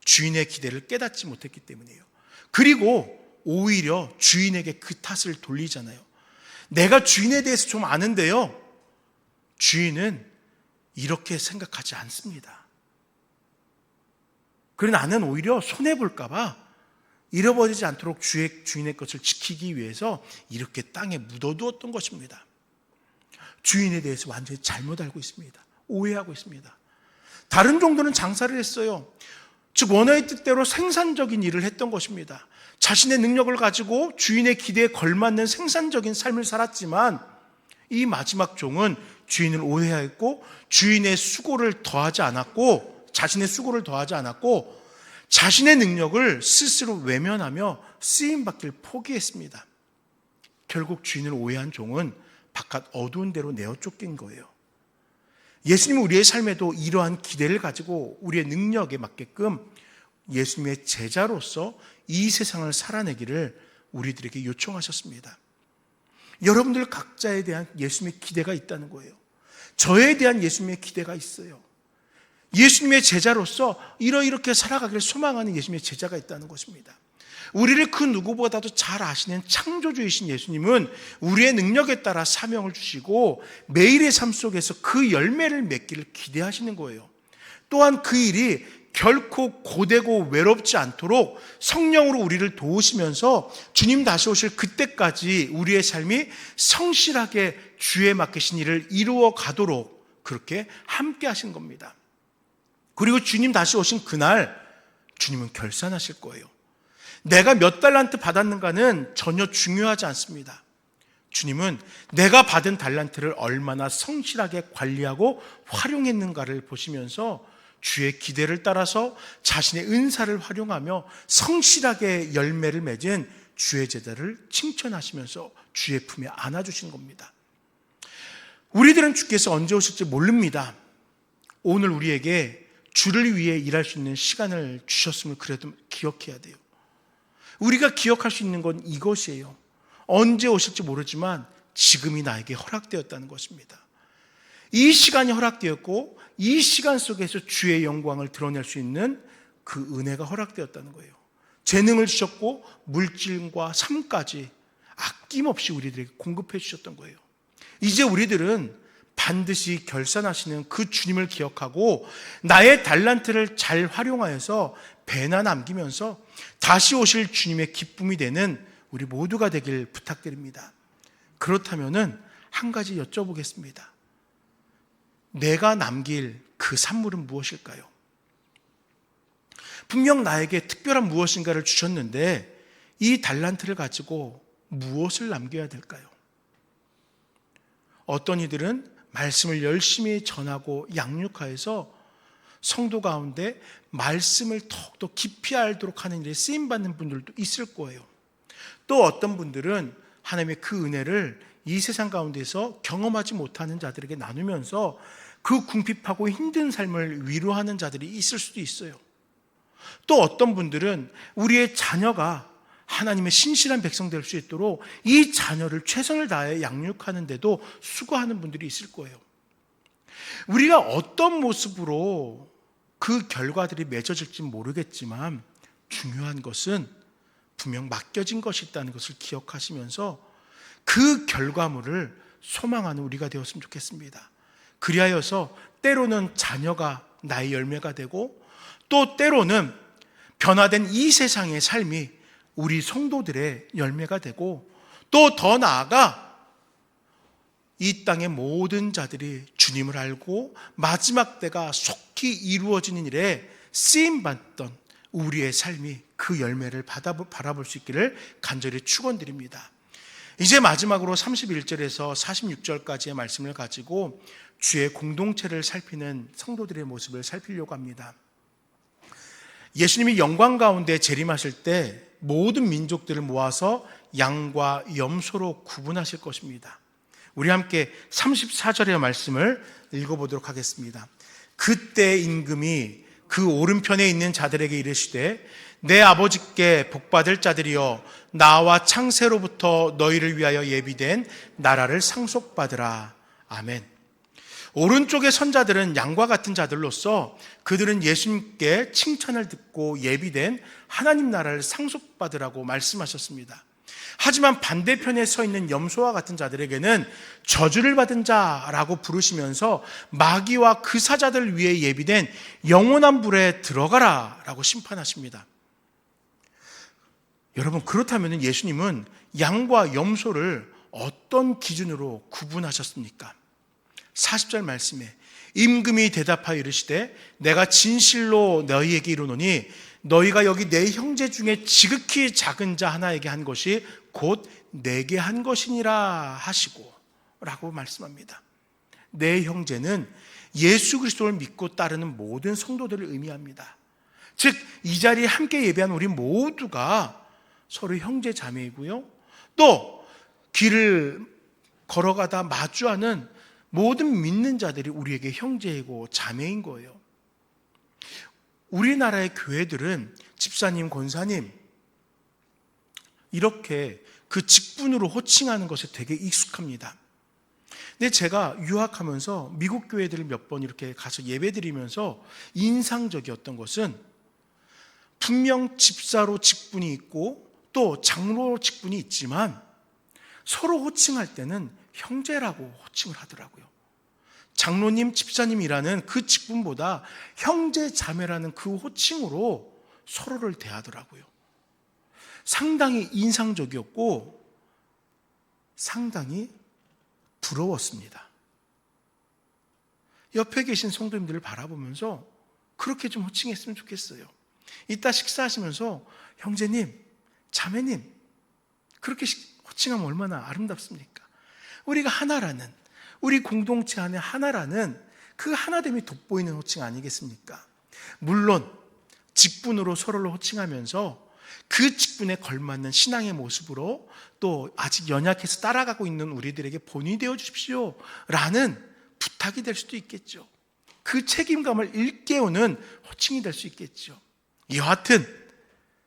주인의 기대를 깨닫지 못했기 때문이에요. 그리고 오히려 주인에게 그 탓을 돌리잖아요. 내가 주인에 대해서 좀 아는데요, 주인은 이렇게 생각하지 않습니다. 그래 나는 오히려 손해볼까 봐 잃어버리지 않도록 주인의 것을 지키기 위해서 이렇게 땅에 묻어두었던 것입니다. 주인에 대해서 완전히 잘못 알고 있습니다. 오해하고 있습니다. 다른 종들은 장사를 했어요. 즉 원어의 뜻대로 생산적인 일을 했던 것입니다. 자신의 능력을 가지고 주인의 기대에 걸맞는 생산적인 삶을 살았지만 이 마지막 종은 주인을 오해했고 주인의 수고를 더하지 않았고 자신의 수고를 더하지 않았고 자신의 능력을 스스로 외면하며 쓰임받기를 포기했습니다. 결국 주인을 오해한 종은 바깥 어두운 데로 내어 쫓긴 거예요. 예수님은 우리의 삶에도 이러한 기대를 가지고 우리의 능력에 맞게끔 예수님의 제자로서 이 세상을 살아내기를 우리들에게 요청하셨습니다. 여러분들 각자에 대한 예수님의 기대가 있다는 거예요. 저에 대한 예수님의 기대가 있어요. 예수님의 제자로서 이렇게 살아가기를 소망하는 예수님의 제자가 있다는 것입니다. 우리를 그 누구보다도 잘 아시는 창조주이신 예수님은 우리의 능력에 따라 사명을 주시고 매일의 삶 속에서 그 열매를 맺기를 기대하시는 거예요. 또한 그 일이 결코 고되고 외롭지 않도록 성령으로 우리를 도우시면서 주님 다시 오실 그때까지 우리의 삶이 성실하게 주에 맡기신 일을 이루어 가도록 그렇게 함께 하신 겁니다. 그리고 주님 다시 오신 그날 주님은 결산하실 거예요. 내가 몇 달란트 받았는가는 전혀 중요하지 않습니다. 주님은 내가 받은 달란트를 얼마나 성실하게 관리하고 활용했는가를 보시면서 주의 기대를 따라서 자신의 은사를 활용하며 성실하게 열매를 맺은 주의 제자를 칭찬하시면서 주의 품에 안아주신 겁니다. 우리들은 주께서 언제 오실지 모릅니다. 오늘 우리에게 주를 위해 일할 수 있는 시간을 주셨음을 그래도 기억해야 돼요. 우리가 기억할 수 있는 건 이것이에요. 언제 오실지 모르지만 지금이 나에게 허락되었다는 것입니다. 이 시간이 허락되었고 이 시간 속에서 주의 영광을 드러낼 수 있는 그 은혜가 허락되었다는 거예요. 재능을 주셨고 물질과 삶까지 아낌없이 우리들에게 공급해 주셨던 거예요. 이제 우리들은 반드시 결산하시는 그 주님을 기억하고 나의 달란트를 잘 활용하여서 배나 남기면서 다시 오실 주님의 기쁨이 되는 우리 모두가 되길 부탁드립니다. 그렇다면은 한 가지 여쭤보겠습니다. 내가 남길 그 산물은 무엇일까요? 분명 나에게 특별한 무엇인가를 주셨는데 이 달란트를 가지고 무엇을 남겨야 될까요? 어떤 이들은 말씀을 열심히 전하고 양육하여서 성도 가운데 말씀을 더욱더 깊이 알도록 하는 일에 쓰임받는 분들도 있을 거예요. 또 어떤 분들은 하나님의 그 은혜를 이 세상 가운데서 경험하지 못하는 자들에게 나누면서 그 궁핍하고 힘든 삶을 위로하는 자들이 있을 수도 있어요. 또 어떤 분들은 우리의 자녀가 하나님의 신실한 백성 될 수 있도록 이 자녀를 최선을 다해 양육하는데도 수고하는 분들이 있을 거예요. 우리가 어떤 모습으로 그 결과들이 맺어질지 모르겠지만 중요한 것은 분명 맡겨진 것이 있다는 것을 기억하시면서 그 결과물을 소망하는 우리가 되었으면 좋겠습니다. 그리하여서 때로는 자녀가 나의 열매가 되고 또 때로는 변화된 이 세상의 삶이 우리 성도들의 열매가 되고 또 더 나아가 이 땅의 모든 자들이 주님을 알고 마지막 때가 속히 이루어지는 일에 쓰임받던 우리의 삶이 그 열매를 바라볼 수 있기를 간절히 축원드립니다. 이제 마지막으로 31절에서 46절까지의 말씀을 가지고 주의 공동체를 살피는 성도들의 모습을 살피려고 합니다. 예수님이 영광 가운데 재림하실 때 모든 민족들을 모아서 양과 염소로 구분하실 것입니다. 우리 함께 34절의 말씀을 읽어보도록 하겠습니다. 그때 임금이 그 오른편에 있는 자들에게 이르시되 내 아버지께 복받을 자들이여 나와 창세로부터 너희를 위하여 예비된 나라를 상속받으라. 아멘. 오른쪽의 선자들은 양과 같은 자들로서 그들은 예수님께 칭찬을 듣고 예비된 하나님 나라를 상속받으라고 말씀하셨습니다. 하지만 반대편에 서 있는 염소와 같은 자들에게는 저주를 받은 자라고 부르시면서 마귀와 그 사자들 위에 예비된 영원한 불에 들어가라 라고 심판하십니다. 여러분, 그렇다면 예수님은 양과 염소를 어떤 기준으로 구분하셨습니까? 40절 말씀에 임금이 대답하여 이르시되 내가 진실로 너희에게 이르노니 너희가 여기 내 형제 중에 지극히 작은 자 하나에게 한 것이 곧 내게 한 것이니라 하시고 라고 말씀합니다. 내 형제는 예수 그리스도를 믿고 따르는 모든 성도들을 의미합니다. 즉 이 자리에 함께 예배한 우리 모두가 서로 형제 자매이고요, 또 길을 걸어가다 마주하는 모든 믿는 자들이 우리에게 형제이고 자매인 거예요. 우리나라의 교회들은 집사님, 권사님 이렇게 그 직분으로 호칭하는 것에 되게 익숙합니다. 근데 제가 유학하면서 미국 교회들을 몇 번 이렇게 가서 예배드리면서 인상적이었던 것은 분명 집사로 직분이 있고 또 장로로 직분이 있지만 서로 호칭할 때는 형제라고 호칭을 하더라고요. 장로님, 집사님이라는 그 직분보다 형제, 자매라는 그 호칭으로 서로를 대하더라고요. 상당히 인상적이었고 상당히 부러웠습니다. 옆에 계신 성도님들을 바라보면서 그렇게 좀 호칭했으면 좋겠어요. 이따 식사하시면서 형제님, 자매님 그렇게 호칭하면 얼마나 아름답습니까? 우리가 하나라는, 우리 공동체 안에 하나라는 그 하나됨이 돋보이는 호칭 아니겠습니까? 물론 직분으로 서로를 호칭하면서 그 직분에 걸맞는 신앙의 모습으로 또 아직 연약해서 따라가고 있는 우리들에게 본이 되어 주십시오 라는 부탁이 될 수도 있겠죠. 그 책임감을 일깨우는 호칭이 될 수 있겠죠. 여하튼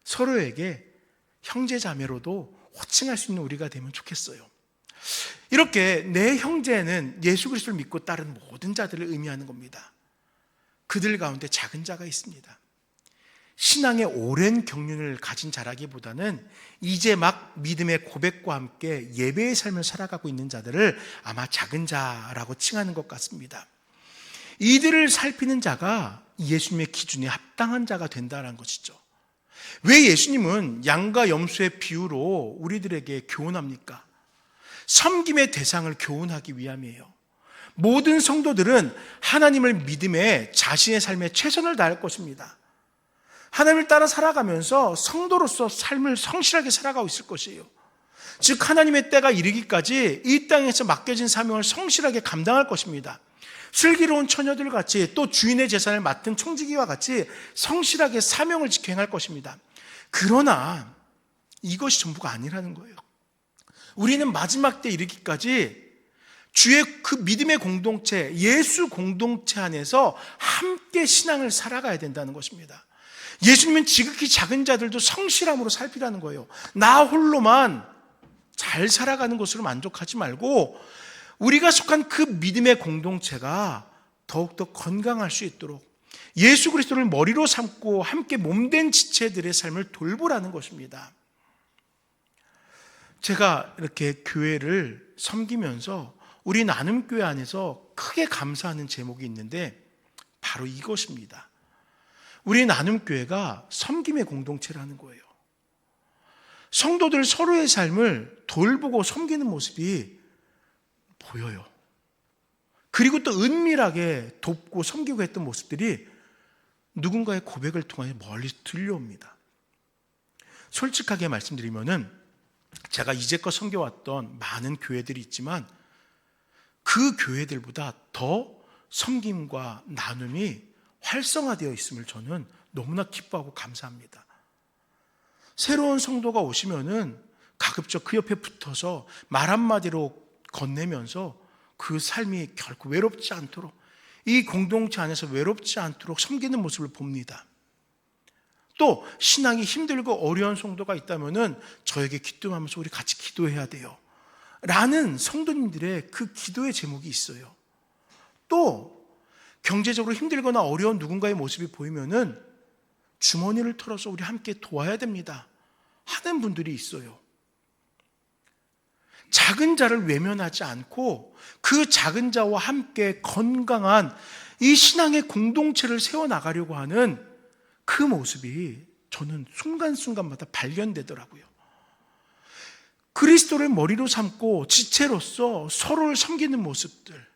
서로에게 형제자매로도 호칭할 수 있는 우리가 되면 좋겠어요. 이렇게 내 형제는 예수 그리스도를 믿고 따른 모든 자들을 의미하는 겁니다. 그들 가운데 작은 자가 있습니다. 신앙의 오랜 경륜을 가진 자라기보다는 이제 막 믿음의 고백과 함께 예배의 삶을 살아가고 있는 자들을 아마 작은 자라고 칭하는 것 같습니다. 이들을 살피는 자가 예수님의 기준에 합당한 자가 된다는 것이죠. 왜 예수님은 양과 염소의 비유로 우리들에게 교훈합니까? 섬김의 대상을 교훈하기 위함이에요. 모든 성도들은 하나님을 믿음에 자신의 삶에 최선을 다할 것입니다. 하나님을 따라 살아가면서 성도로서 삶을 성실하게 살아가고 있을 것이에요. 즉 하나님의 때가 이르기까지 이 땅에서 맡겨진 사명을 성실하게 감당할 것입니다. 슬기로운 처녀들 같이 또 주인의 재산을 맡은 청지기와 같이 성실하게 사명을 지켜 행할 것입니다. 그러나 이것이 전부가 아니라는 거예요. 우리는 마지막 때 이르기까지 주의 그 믿음의 공동체, 예수 공동체 안에서 함께 신앙을 살아가야 된다는 것입니다. 예수님은 지극히 작은 자들도 성실함으로 살피라는 거예요. 나 홀로만 잘 살아가는 것으로 만족하지 말고 우리가 속한 그 믿음의 공동체가 더욱더 건강할 수 있도록 예수 그리스도를 머리로 삼고 함께 몸된 지체들의 삶을 돌보라는 것입니다. 제가 이렇게 교회를 섬기면서 우리 나눔교회 안에서 크게 감사하는 제목이 있는데 바로 이것입니다. 우리 나눔교회가 섬김의 공동체라는 거예요. 성도들 서로의 삶을 돌보고 섬기는 모습이 보여요. 그리고 또 은밀하게 돕고 섬기고 했던 모습들이 누군가의 고백을 통해 멀리서 들려옵니다. 솔직하게 말씀드리면은 제가 이제껏 섬겨왔던 많은 교회들이 있지만 그 교회들보다 더 섬김과 나눔이 활성화되어 있음을 저는 너무나 기뻐하고 감사합니다. 새로운 성도가 오시면은 가급적 그 옆에 붙어서 말 한마디로 건네면서 그 삶이 결코 외롭지 않도록, 이 공동체 안에서 외롭지 않도록 섬기는 모습을 봅니다. 또 신앙이 힘들고 어려운 성도가 있다면은 저에게 기도하면서 우리 같이 기도해야 돼요 라는 성도님들의 그 기도의 제목이 있어요. 또 경제적으로 힘들거나 어려운 누군가의 모습이 보이면은 주머니를 털어서 우리 함께 도와야 됩니다 하는 분들이 있어요. 작은 자를 외면하지 않고 그 작은 자와 함께 건강한 이 신앙의 공동체를 세워나가려고 하는 그 모습이 저는 순간순간마다 발견되더라고요. 그리스도를 머리로 삼고 지체로서 서로를 섬기는 모습들,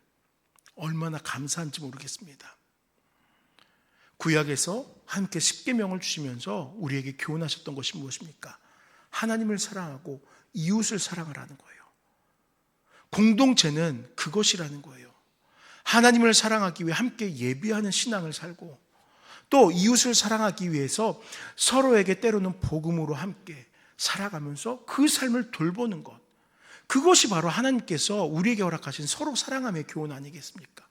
얼마나 감사한지 모르겠습니다. 구약에서 함께 십계명을 주시면서 우리에게 교훈하셨던 것이 무엇입니까? 하나님을 사랑하고 이웃을 사랑하라는 거예요. 공동체는 그것이라는 거예요. 하나님을 사랑하기 위해 함께 예비하는 신앙을 살고, 또 이웃을 사랑하기 위해서 서로에게 때로는 복음으로 함께 살아가면서 그 삶을 돌보는 것, 그것이 바로 하나님께서 우리에게 허락하신 서로 사랑함의 교훈 아니겠습니까?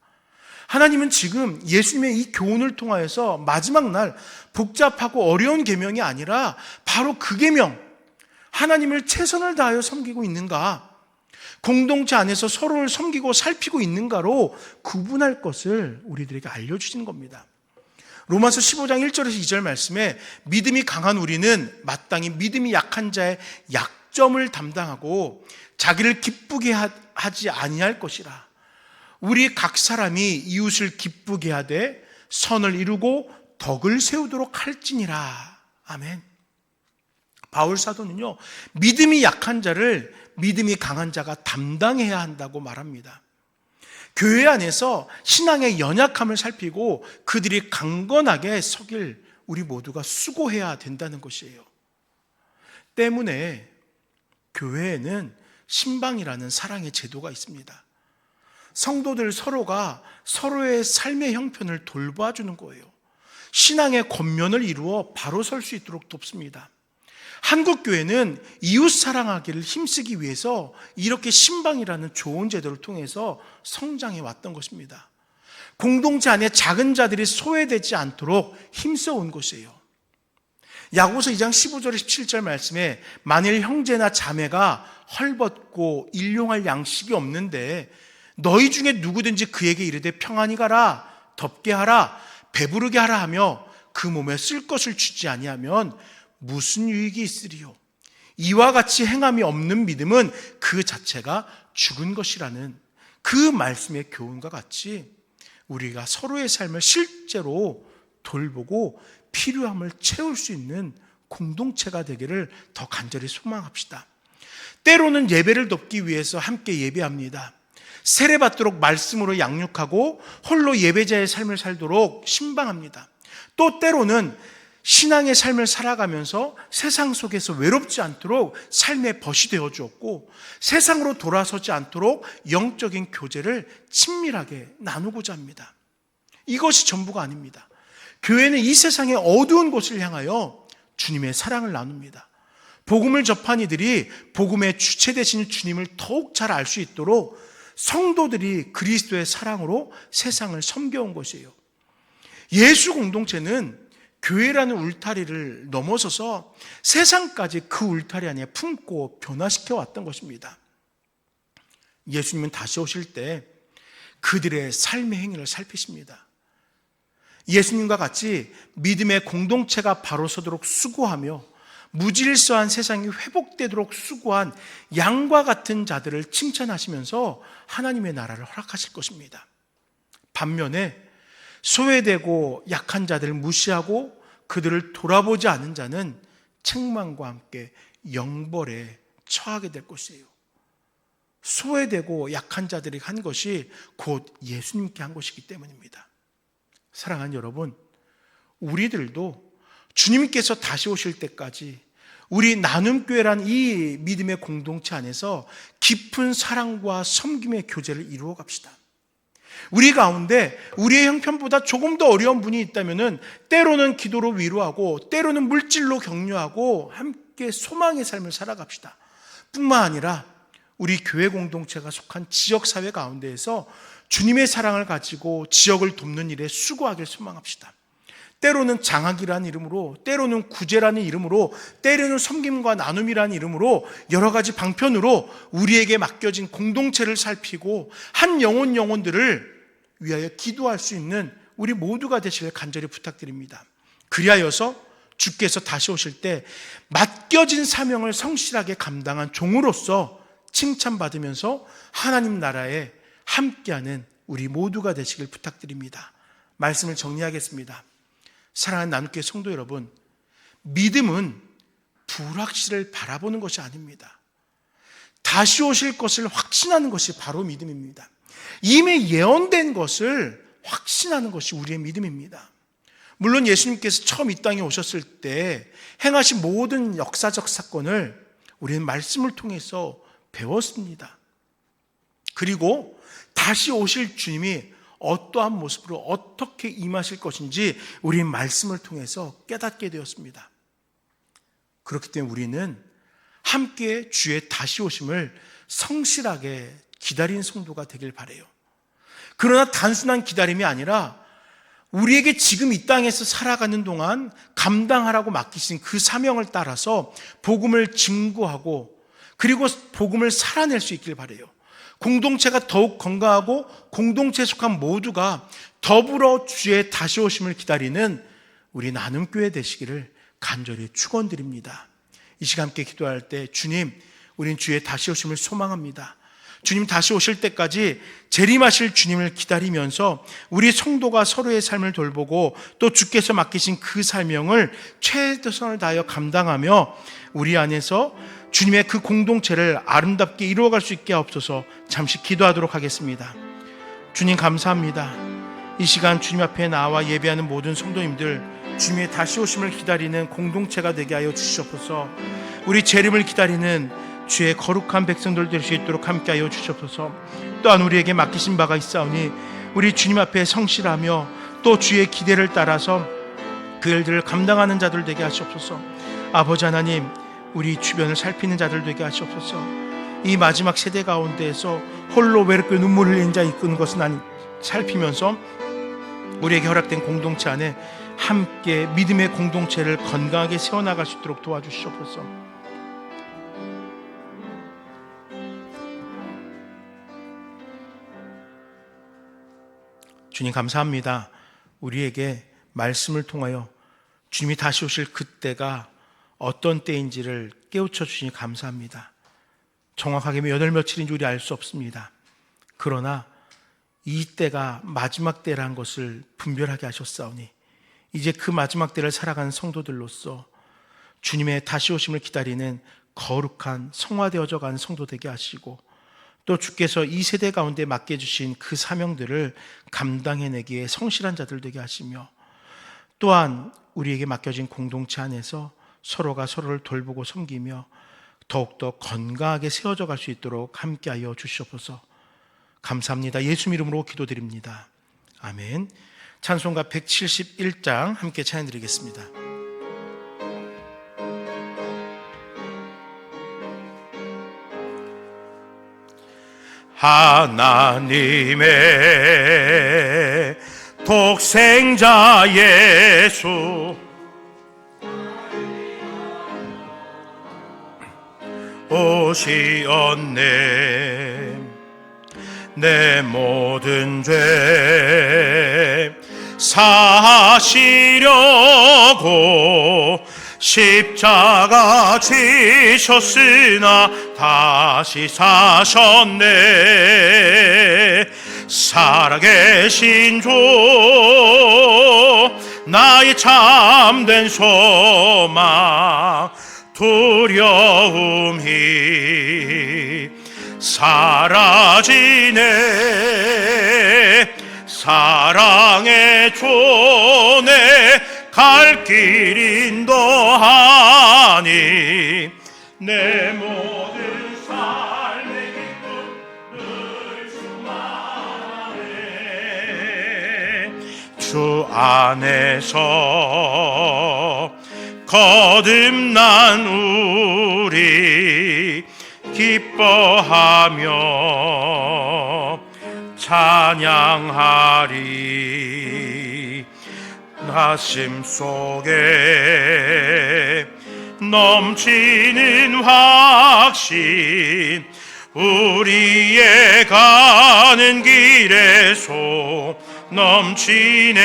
하나님은 지금 예수님의 이 교훈을 통하여서 마지막 날 복잡하고 어려운 계명이 아니라 바로 그 계명, 하나님을 최선을 다하여 섬기고 있는가, 공동체 안에서 서로를 섬기고 살피고 있는가로 구분할 것을 우리들에게 알려주시는 겁니다. 로마서 15장 1절에서 2절 말씀에 믿음이 강한 우리는 마땅히 믿음이 약한 자의 약점을 담당하고 자기를 기쁘게 하지 아니할 것이라. 우리 각 사람이 이웃을 기쁘게 하되 선을 이루고 덕을 세우도록 할지니라. 아멘. 바울 사도는요, 믿음이 약한 자를 믿음이 강한 자가 담당해야 한다고 말합니다. 교회 안에서 신앙의 연약함을 살피고 그들이 강건하게 서길 우리 모두가 수고해야 된다는 것이에요. 때문에 교회에는 신방이라는 사랑의 제도가 있습니다. 성도들 서로가 서로의 삶의 형편을 돌봐주는 거예요. 신앙의 권면을 이루어 바로 설 수 있도록 돕습니다. 한국교회는 이웃 사랑하기를 힘쓰기 위해서 이렇게 신방이라는 좋은 제도를 통해서 성장해 왔던 것입니다. 공동체 안에 작은 자들이 소외되지 않도록 힘써온 것이에요. 야고보서 2장 15절 17절 말씀에 만일 형제나 자매가 헐벗고 일용할 양식이 없는데 너희 중에 누구든지 그에게 이르되 평안히 가라, 덥게 하라, 배부르게 하라 하며 그 몸에 쓸 것을 주지 아니하면 무슨 유익이 있으리요? 이와 같이 행함이 없는 믿음은 그 자체가 죽은 것이라는 그 말씀의 교훈과 같이 우리가 서로의 삶을 실제로 돌보고 필요함을 채울 수 있는 공동체가 되기를 더 간절히 소망합시다. 때로는 예배를 돕기 위해서 함께 예배합니다. 세례받도록 말씀으로 양육하고 홀로 예배자의 삶을 살도록 신방합니다. 또 때로는 신앙의 삶을 살아가면서 세상 속에서 외롭지 않도록 삶의 벗이 되어 주었고, 세상으로 돌아서지 않도록 영적인 교제를 친밀하게 나누고자 합니다. 이것이 전부가 아닙니다. 교회는 이 세상의 어두운 곳을 향하여 주님의 사랑을 나눕니다. 복음을 접한 이들이 복음의 주체 되신 주님을 더욱 잘 알 수 있도록 성도들이 그리스도의 사랑으로 세상을 섬겨온 것이에요. 예수 공동체는 교회라는 울타리를 넘어서서 세상까지 그 울타리 안에 품고 변화시켜 왔던 것입니다. 예수님은 다시 오실 때 그들의 삶의 행위를 살피십니다. 예수님과 같이 믿음의 공동체가 바로 서도록 수고하며 무질서한 세상이 회복되도록 수고한 양과 같은 자들을 칭찬하시면서 하나님의 나라를 허락하실 것입니다. 반면에 소외되고 약한 자들을 무시하고 그들을 돌아보지 않은 자는 책망과 함께 영벌에 처하게 될 것이에요. 소외되고 약한 자들이 한 것이 곧 예수님께 한 것이기 때문입니다. 사랑하는 여러분, 우리들도 주님께서 다시 오실 때까지 우리 나눔교회란 이 믿음의 공동체 안에서 깊은 사랑과 섬김의 교제를 이루어 갑시다. 우리 가운데 우리의 형편보다 조금 더 어려운 분이 있다면 때로는 기도로 위로하고 때로는 물질로 격려하고 함께 소망의 삶을 살아갑시다. 뿐만 아니라 우리 교회 공동체가 속한 지역사회 가운데에서 주님의 사랑을 가지고 지역을 돕는 일에 수고하길 소망합시다. 때로는 장학이라는 이름으로, 때로는 구제라는 이름으로, 때로는 섬김과 나눔이라는 이름으로 여러 가지 방편으로 우리에게 맡겨진 공동체를 살피고 한 영혼들을 위하여 기도할 수 있는 우리 모두가 되시길 간절히 부탁드립니다. 그리하여서 주께서 다시 오실 때 맡겨진 사명을 성실하게 감당한 종으로서 칭찬받으면서 하나님 나라에 함께하는 우리 모두가 되시길 부탁드립니다. 말씀을 정리하겠습니다. 사랑하는 나눔교회 성도 여러분, 믿음은 불확실을 바라보는 것이 아닙니다. 다시 오실 것을 확신하는 것이 바로 믿음입니다. 이미 예언된 것을 확신하는 것이 우리의 믿음입니다. 물론 예수님께서 처음 이 땅에 오셨을 때 행하신 모든 역사적 사건을 우리는 말씀을 통해서 배웠습니다. 그리고 다시 오실 주님이 어떠한 모습으로 어떻게 임하실 것인지 우리는 말씀을 통해서 깨닫게 되었습니다. 그렇기 때문에 우리는 함께 주의 다시 오심을 성실하게 기다리는 성도가 되길 바라요. 그러나 단순한 기다림이 아니라 우리에게 지금 이 땅에서 살아가는 동안 감당하라고 맡기신 그 사명을 따라서 복음을 증거하고 그리고 복음을 살아낼 수 있길 바라요. 공동체가 더욱 건강하고 공동체에 속한 모두가 더불어 주의 다시 오심을 기다리는 우리 나눔교회 되시기를 간절히 축원드립니다. 이 시간 함께 기도할 때 주님, 우린 주의 다시 오심을 소망합니다. 주님 다시 오실 때까지 재림하실 주님을 기다리면서 우리 성도가 서로의 삶을 돌보고 또 주께서 맡기신 그 사명을 최선을 다하여 감당하며 우리 안에서 주님의 그 공동체를 아름답게 이루어갈 수 있게 하옵소서. 잠시 기도하도록 하겠습니다. 주님 감사합니다. 이 시간 주님 앞에 나와 예배하는 모든 성도님들, 주님의 다시 오심을 기다리는 공동체가 되게 하여 주시옵소서. 우리 재림을 기다리는 주의 거룩한 백성들 될 수 있도록 함께하여 주시옵소서. 또한 우리에게 맡기신 바가 있사오니 우리 주님 앞에 성실하며 또 주의 기대를 따라서 그 일들을 감당하는 자들 되게 하시옵소서. 아버지 하나님, 우리 주변을 살피는 자들 되게 하시옵소서. 이 마지막 세대 가운데에서 홀로 외롭게 눈물 흘리는 자 이끄는 것은 아니, 살피면서 우리에게 허락된 공동체 안에 함께 믿음의 공동체를 건강하게 세워나갈 수 있도록 도와주시옵소서. 주님 감사합니다. 우리에게 말씀을 통하여 주님이 다시 오실 그때가 어떤 때인지를 깨우쳐 주시니 감사합니다. 정확하게 몇 월 며칠인지 우리 알 수 없습니다. 그러나 이 때가 마지막 때라는 것을 분별하게 하셨사오니 이제 그 마지막 때를 살아가는 성도들로서 주님의 다시 오심을 기다리는 거룩한 성화되어져 가는 성도 되게 하시고 또 주께서 이 세대 가운데 맡겨주신 그 사명들을 감당해내기에 성실한 자들 되게 하시며 또한 우리에게 맡겨진 공동체 안에서 서로가 서로를 돌보고 섬기며 더욱더 건강하게 세워져 갈 수 있도록 함께하여 주시옵소서. 감사합니다. 예수 이름으로 기도드립니다. 아멘. 찬송가 171장 함께 찬양드리겠습니다. 하나님의 독생자 예수 오시었네. 내 모든 죄 사시려고 십자가 지셨으나 다시 사셨네. 살아계신 주 나의 참된 소망 두려움이 사라지네. 사랑의 존에 갈 길 인도하니 내 모든 삶의 기쁨 늘 주만에. 주 안에서 거듭난 우리 기뻐하며 찬양하리. 가슴 속에 넘치는 확신 우리의 가는 길에서 넘치네.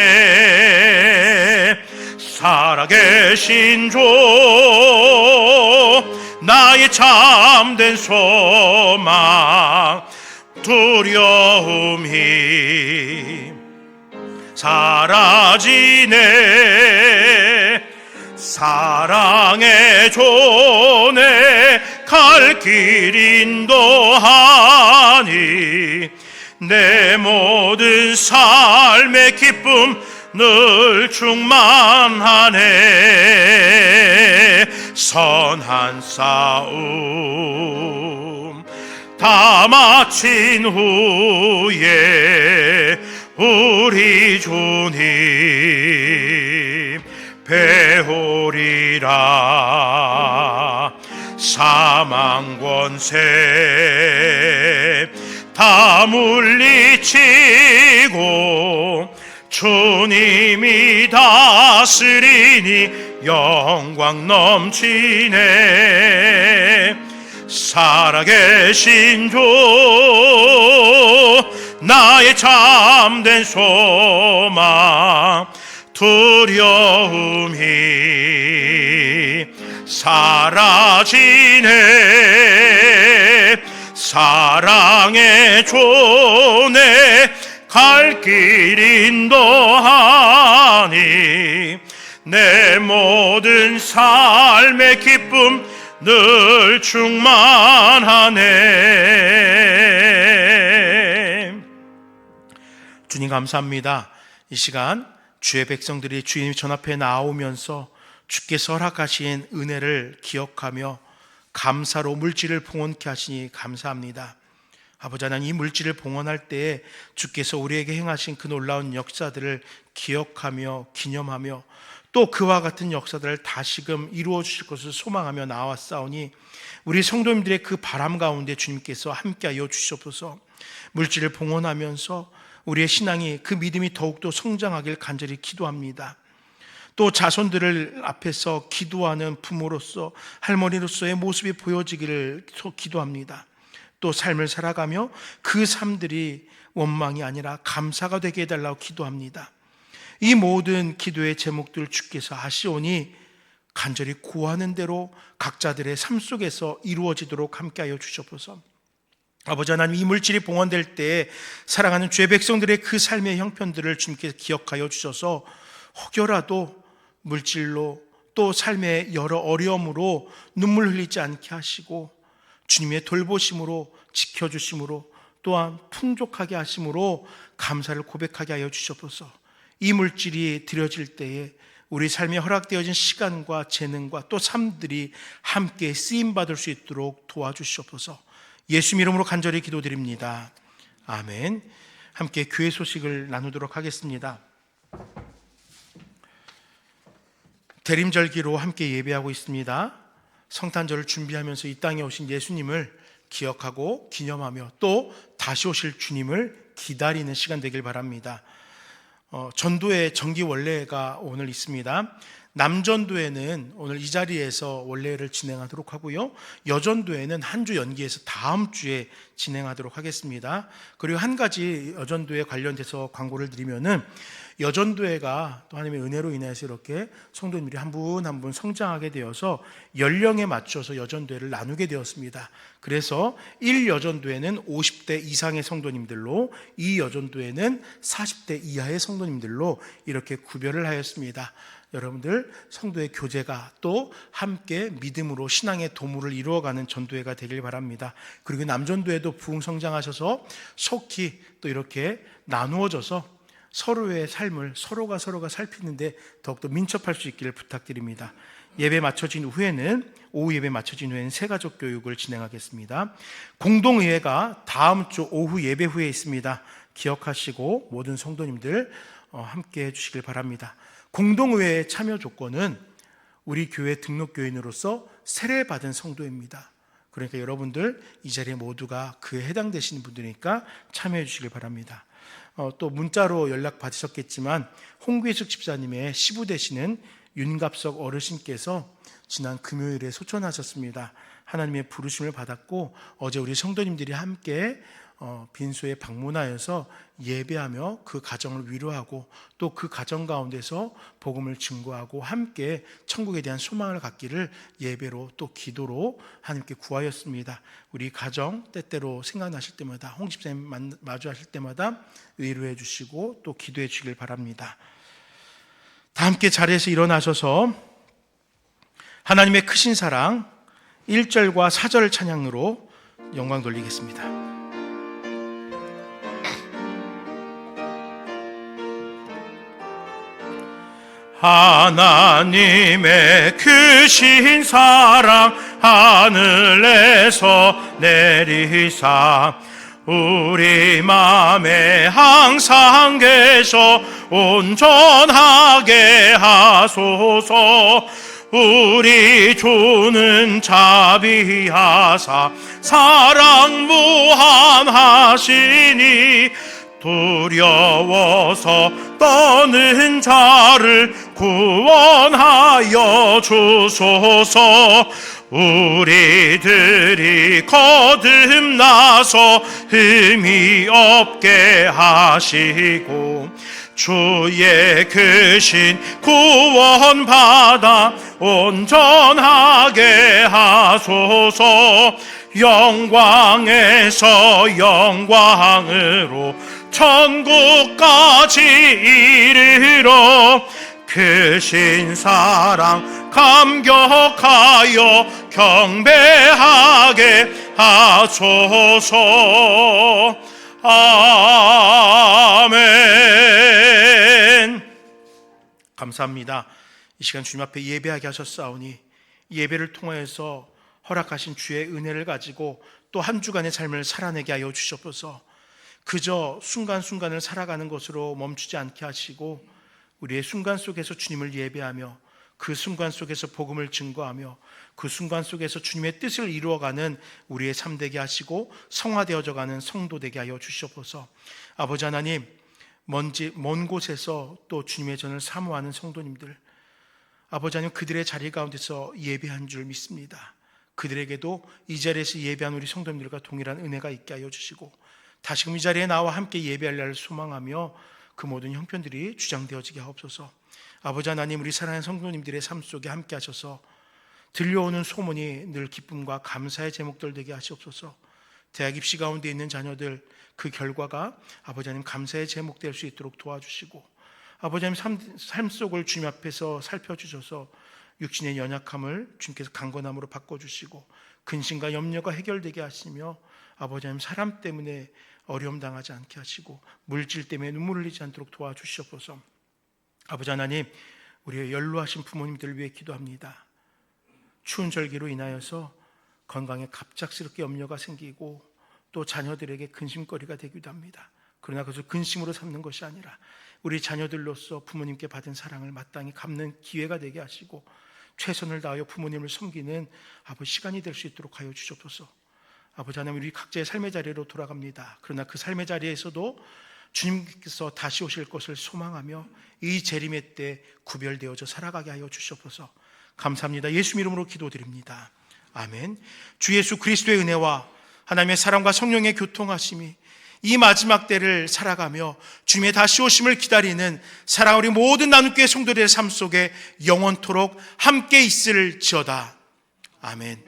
살아계신 주 나의 참된 소망 두려움이 사라지네. 사랑의 존에 갈 길 인도하니 내 모든 삶의 기쁨 늘 충만하네. 선한 싸움 다 마친 후에 우리 주님 배우리라. 사망 권세 다 물리치고 주님이 다스리니 영광 넘치네. 살아계신 주 나의 참된 소망 두려움이 사라지네. 사랑의 존에 갈 길 인도하니 내 모든 삶의 기쁨 늘 충만하네. 주님 감사합니다. 이 시간 주의 백성들이 주님 전 앞에 나오면서 주께서 허락하신 은혜를 기억하며 감사로 물질을 봉헌케 하시니 감사합니다. 아버지 하나님, 이 물질을 봉헌할 때에 주께서 우리에게 행하신 그 놀라운 역사들을 기억하며 기념하며 또 그와 같은 역사들을 다시금 이루어 주실 것을 소망하며 나왔사오니 우리 성도님들의 그 바람 가운데 주님께서 함께하여 주시옵소서. 물질을 봉헌하면서 우리의 신앙이, 그 믿음이 더욱더 성장하길 간절히 기도합니다. 또 자손들을 앞에서 기도하는 부모로서, 할머니로서의 모습이 보여지기를 기도합니다. 또 삶을 살아가며 그 삶들이 원망이 아니라 감사가 되게 해달라고 기도합니다. 이 모든 기도의 제목들 주께서 아시오니 간절히 구하는 대로 각자들의 삶 속에서 이루어지도록 함께하여 주시옵소서. 아버지 하나님, 이 물질이 봉헌될 때에 사랑하는 주의 백성들의 그 삶의 형편들을 주님께서 기억하여 주셔서 혹여라도 물질로 또 삶의 여러 어려움으로 눈물 흘리지 않게 하시고 주님의 돌보심으로 지켜주심으로 또한 풍족하게 하심으로 감사를 고백하게 하여 주시옵소서. 이 물질이 드려질 때에 우리 삶에 허락되어진 시간과 재능과 또 삶들이 함께 쓰임받을 수 있도록 도와주시옵소서. 예수님 이름으로 간절히 기도드립니다. 아멘. 함께 교회 소식을 나누도록 하겠습니다. 대림절기로 함께 예배하고 있습니다. 성탄절을 준비하면서 이 땅에 오신 예수님을 기억하고 기념하며 또 다시 오실 주님을 기다리는 시간 되길 바랍니다. 전도회 정기 원례가 오늘 있습니다. 남전도회는 오늘 이 자리에서 원례를 진행하도록 하고요, 여전도회는 한 주 연기해서 다음 주에 진행하도록 하겠습니다. 그리고 한 가지 여전도회 관련돼서 광고를 드리면은, 여전도회가 또 하나님의 은혜로 인해서 이렇게 성도님들이 한 분 한 분 성장하게 되어서 연령에 맞춰서 여전도회를 나누게 되었습니다. 그래서 1여전도회는 50대 이상의 성도님들로, 2여전도회는 40대 이하의 성도님들로 이렇게 구별을 하였습니다. 여러분들 성도의 교제가 또 함께 믿음으로 신앙의 도모를 이루어가는 전도회가 되길 바랍니다. 그리고 남전도회도 부흥성장하셔서 속히 또 이렇게 나누어져서 서로의 삶을 서로가 살피는데 더욱더 민첩할 수 있기를 부탁드립니다. 예배 마쳐진 후에는, 오후 예배 마쳐진 후에는 새가족 교육을 진행하겠습니다. 공동의회가 다음 주 오후 예배 후에 있습니다. 기억하시고 모든 성도님들 함께 해주시길 바랍니다. 공동의회의 참여 조건은 우리 교회 등록교인으로서 세례받은 성도입니다. 그러니까 여러분들 이 자리에 모두가 그에 해당되시는 분들이니까 참여해 주시길 바랍니다. 또 문자로 연락 받으셨겠지만 홍귀숙 집사님의 시부 되시는 윤갑석 어르신께서 지난 금요일에 소천하셨습니다. 하나님의 부르심을 받았고 어제 우리 성도님들이 함께 빈소에 방문하여서 예배하며 그 가정을 위로하고 또 그 가정 가운데서 복음을 증거하고 함께 천국에 대한 소망을 갖기를 예배로 또 기도로 하나님께 구하였습니다. 우리 가정 때때로 생각나실 때마다 홍 집사님 마주하실 때마다 위로해 주시고 또 기도해 주시길 바랍니다. 다 함께 자리에서 일어나셔서 하나님의 크신 사랑 1절과 4절 찬양으로 영광 돌리겠습니다. 하나님의 크신 사랑 하늘에서 내리사 우리 맘에 항상 계셔 온전하게 하소서. 우리 주는 자비하사 사랑 무한하시니 두려워서 떠는 자를 구원하여 주소서. 우리들이 거듭나서 흠이 없게 하시고 주의 크신 구원 받아 온전하게 하소서. 영광에서 영광으로 천국까지 이르러 크신 사랑 감격하여 경배하게 하소서. 아멘. 감사합니다. 이 시간 주님 앞에 예배하게 하셨사오니 예배를 통하여서 허락하신 주의 은혜를 가지고 또 한 주간의 삶을 살아내게 하여 주시옵소서. 그저 순간순간을 살아가는 것으로 멈추지 않게 하시고 우리의 순간 속에서 주님을 예배하며 그 순간 속에서 복음을 증거하며 그 순간 속에서 주님의 뜻을 이루어가는 우리의 삶 되게 하시고 성화되어져가는 성도 되게 하여 주시옵소서. 아버지 하나님, 먼 곳에서 또 주님의 전을 사모하는 성도님들, 아버지 하나님, 그들의 자리 가운데서 예배한 줄 믿습니다. 그들에게도 이 자리에서 예배한 우리 성도님들과 동일한 은혜가 있게 하여 주시고 다시금 이 자리에 나와 함께 예배할 날을 소망하며 그 모든 형편들이 주장되어지게 하옵소서. 아버지 하나님, 우리 사랑하는 성도님들의 삶 속에 함께 하셔서 들려오는 소문이 늘 기쁨과 감사의 제목들 되게 하시옵소서. 대학 입시 가운데 있는 자녀들, 그 결과가 아버지 하나님 감사의 제목 될 수 있도록 도와주시고 아버지 하나님 삶 속을 주님 앞에서 살펴주셔서 육신의 연약함을 주님께서 강건함으로 바꿔주시고 근심과 염려가 해결되게 하시며 아버지 하나님 사람 때문에 어려움 당하지 않게 하시고 물질 때문에 눈물을 흘리지 않도록 도와주시옵소서. 아버지 하나님, 우리의 연로하신 부모님들을 위해 기도합니다. 추운 절기로 인하여서 건강에 갑작스럽게 염려가 생기고 또 자녀들에게 근심거리가 되기도 합니다. 그러나 그것을 근심으로 삼는 것이 아니라 우리 자녀들로서 부모님께 받은 사랑을 마땅히 갚는 기회가 되게 하시고 최선을 다하여 부모님을 섬기는 아버지 시간이 될 수 있도록 하여 주시옵소서. 아버지 하나님, 우리 각자의 삶의 자리로 돌아갑니다. 그러나 그 삶의 자리에서도 주님께서 다시 오실 것을 소망하며 이 재림의 때 구별되어져 살아가게 하여 주시옵소서. 감사합니다. 예수 이름으로 기도드립니다. 아멘. 주 예수 그리스도의 은혜와 하나님의 사랑과 성령의 교통하심이 이 마지막 때를 살아가며 주님의 다시 오심을 기다리는 사랑 우리 모든 나눔교회 성도들의 삶 속에 영원토록 함께 있을지어다. 아멘.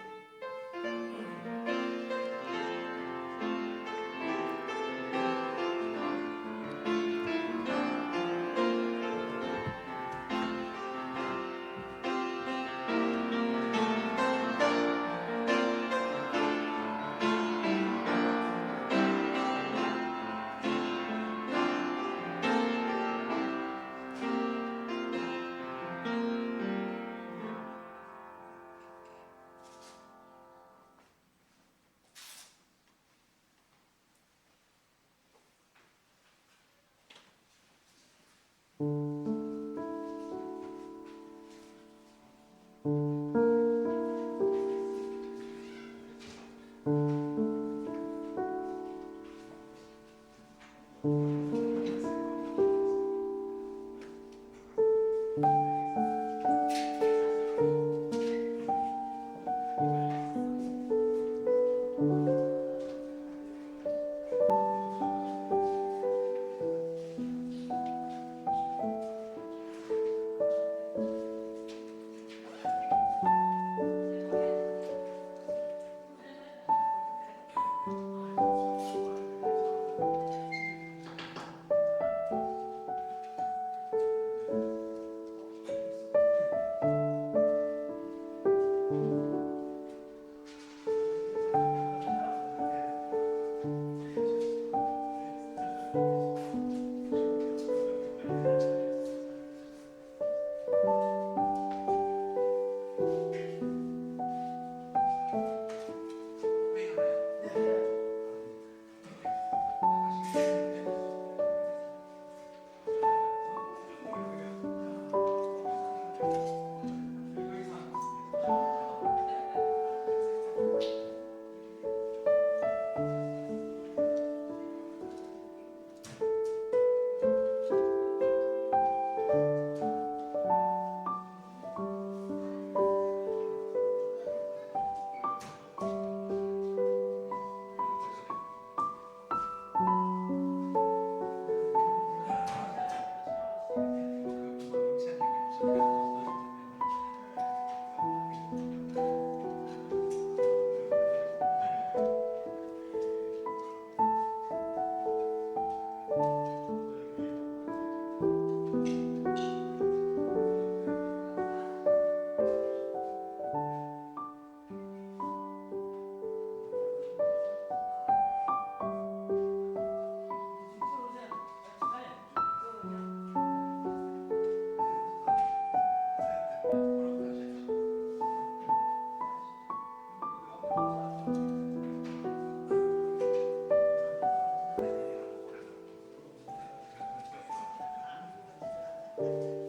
네.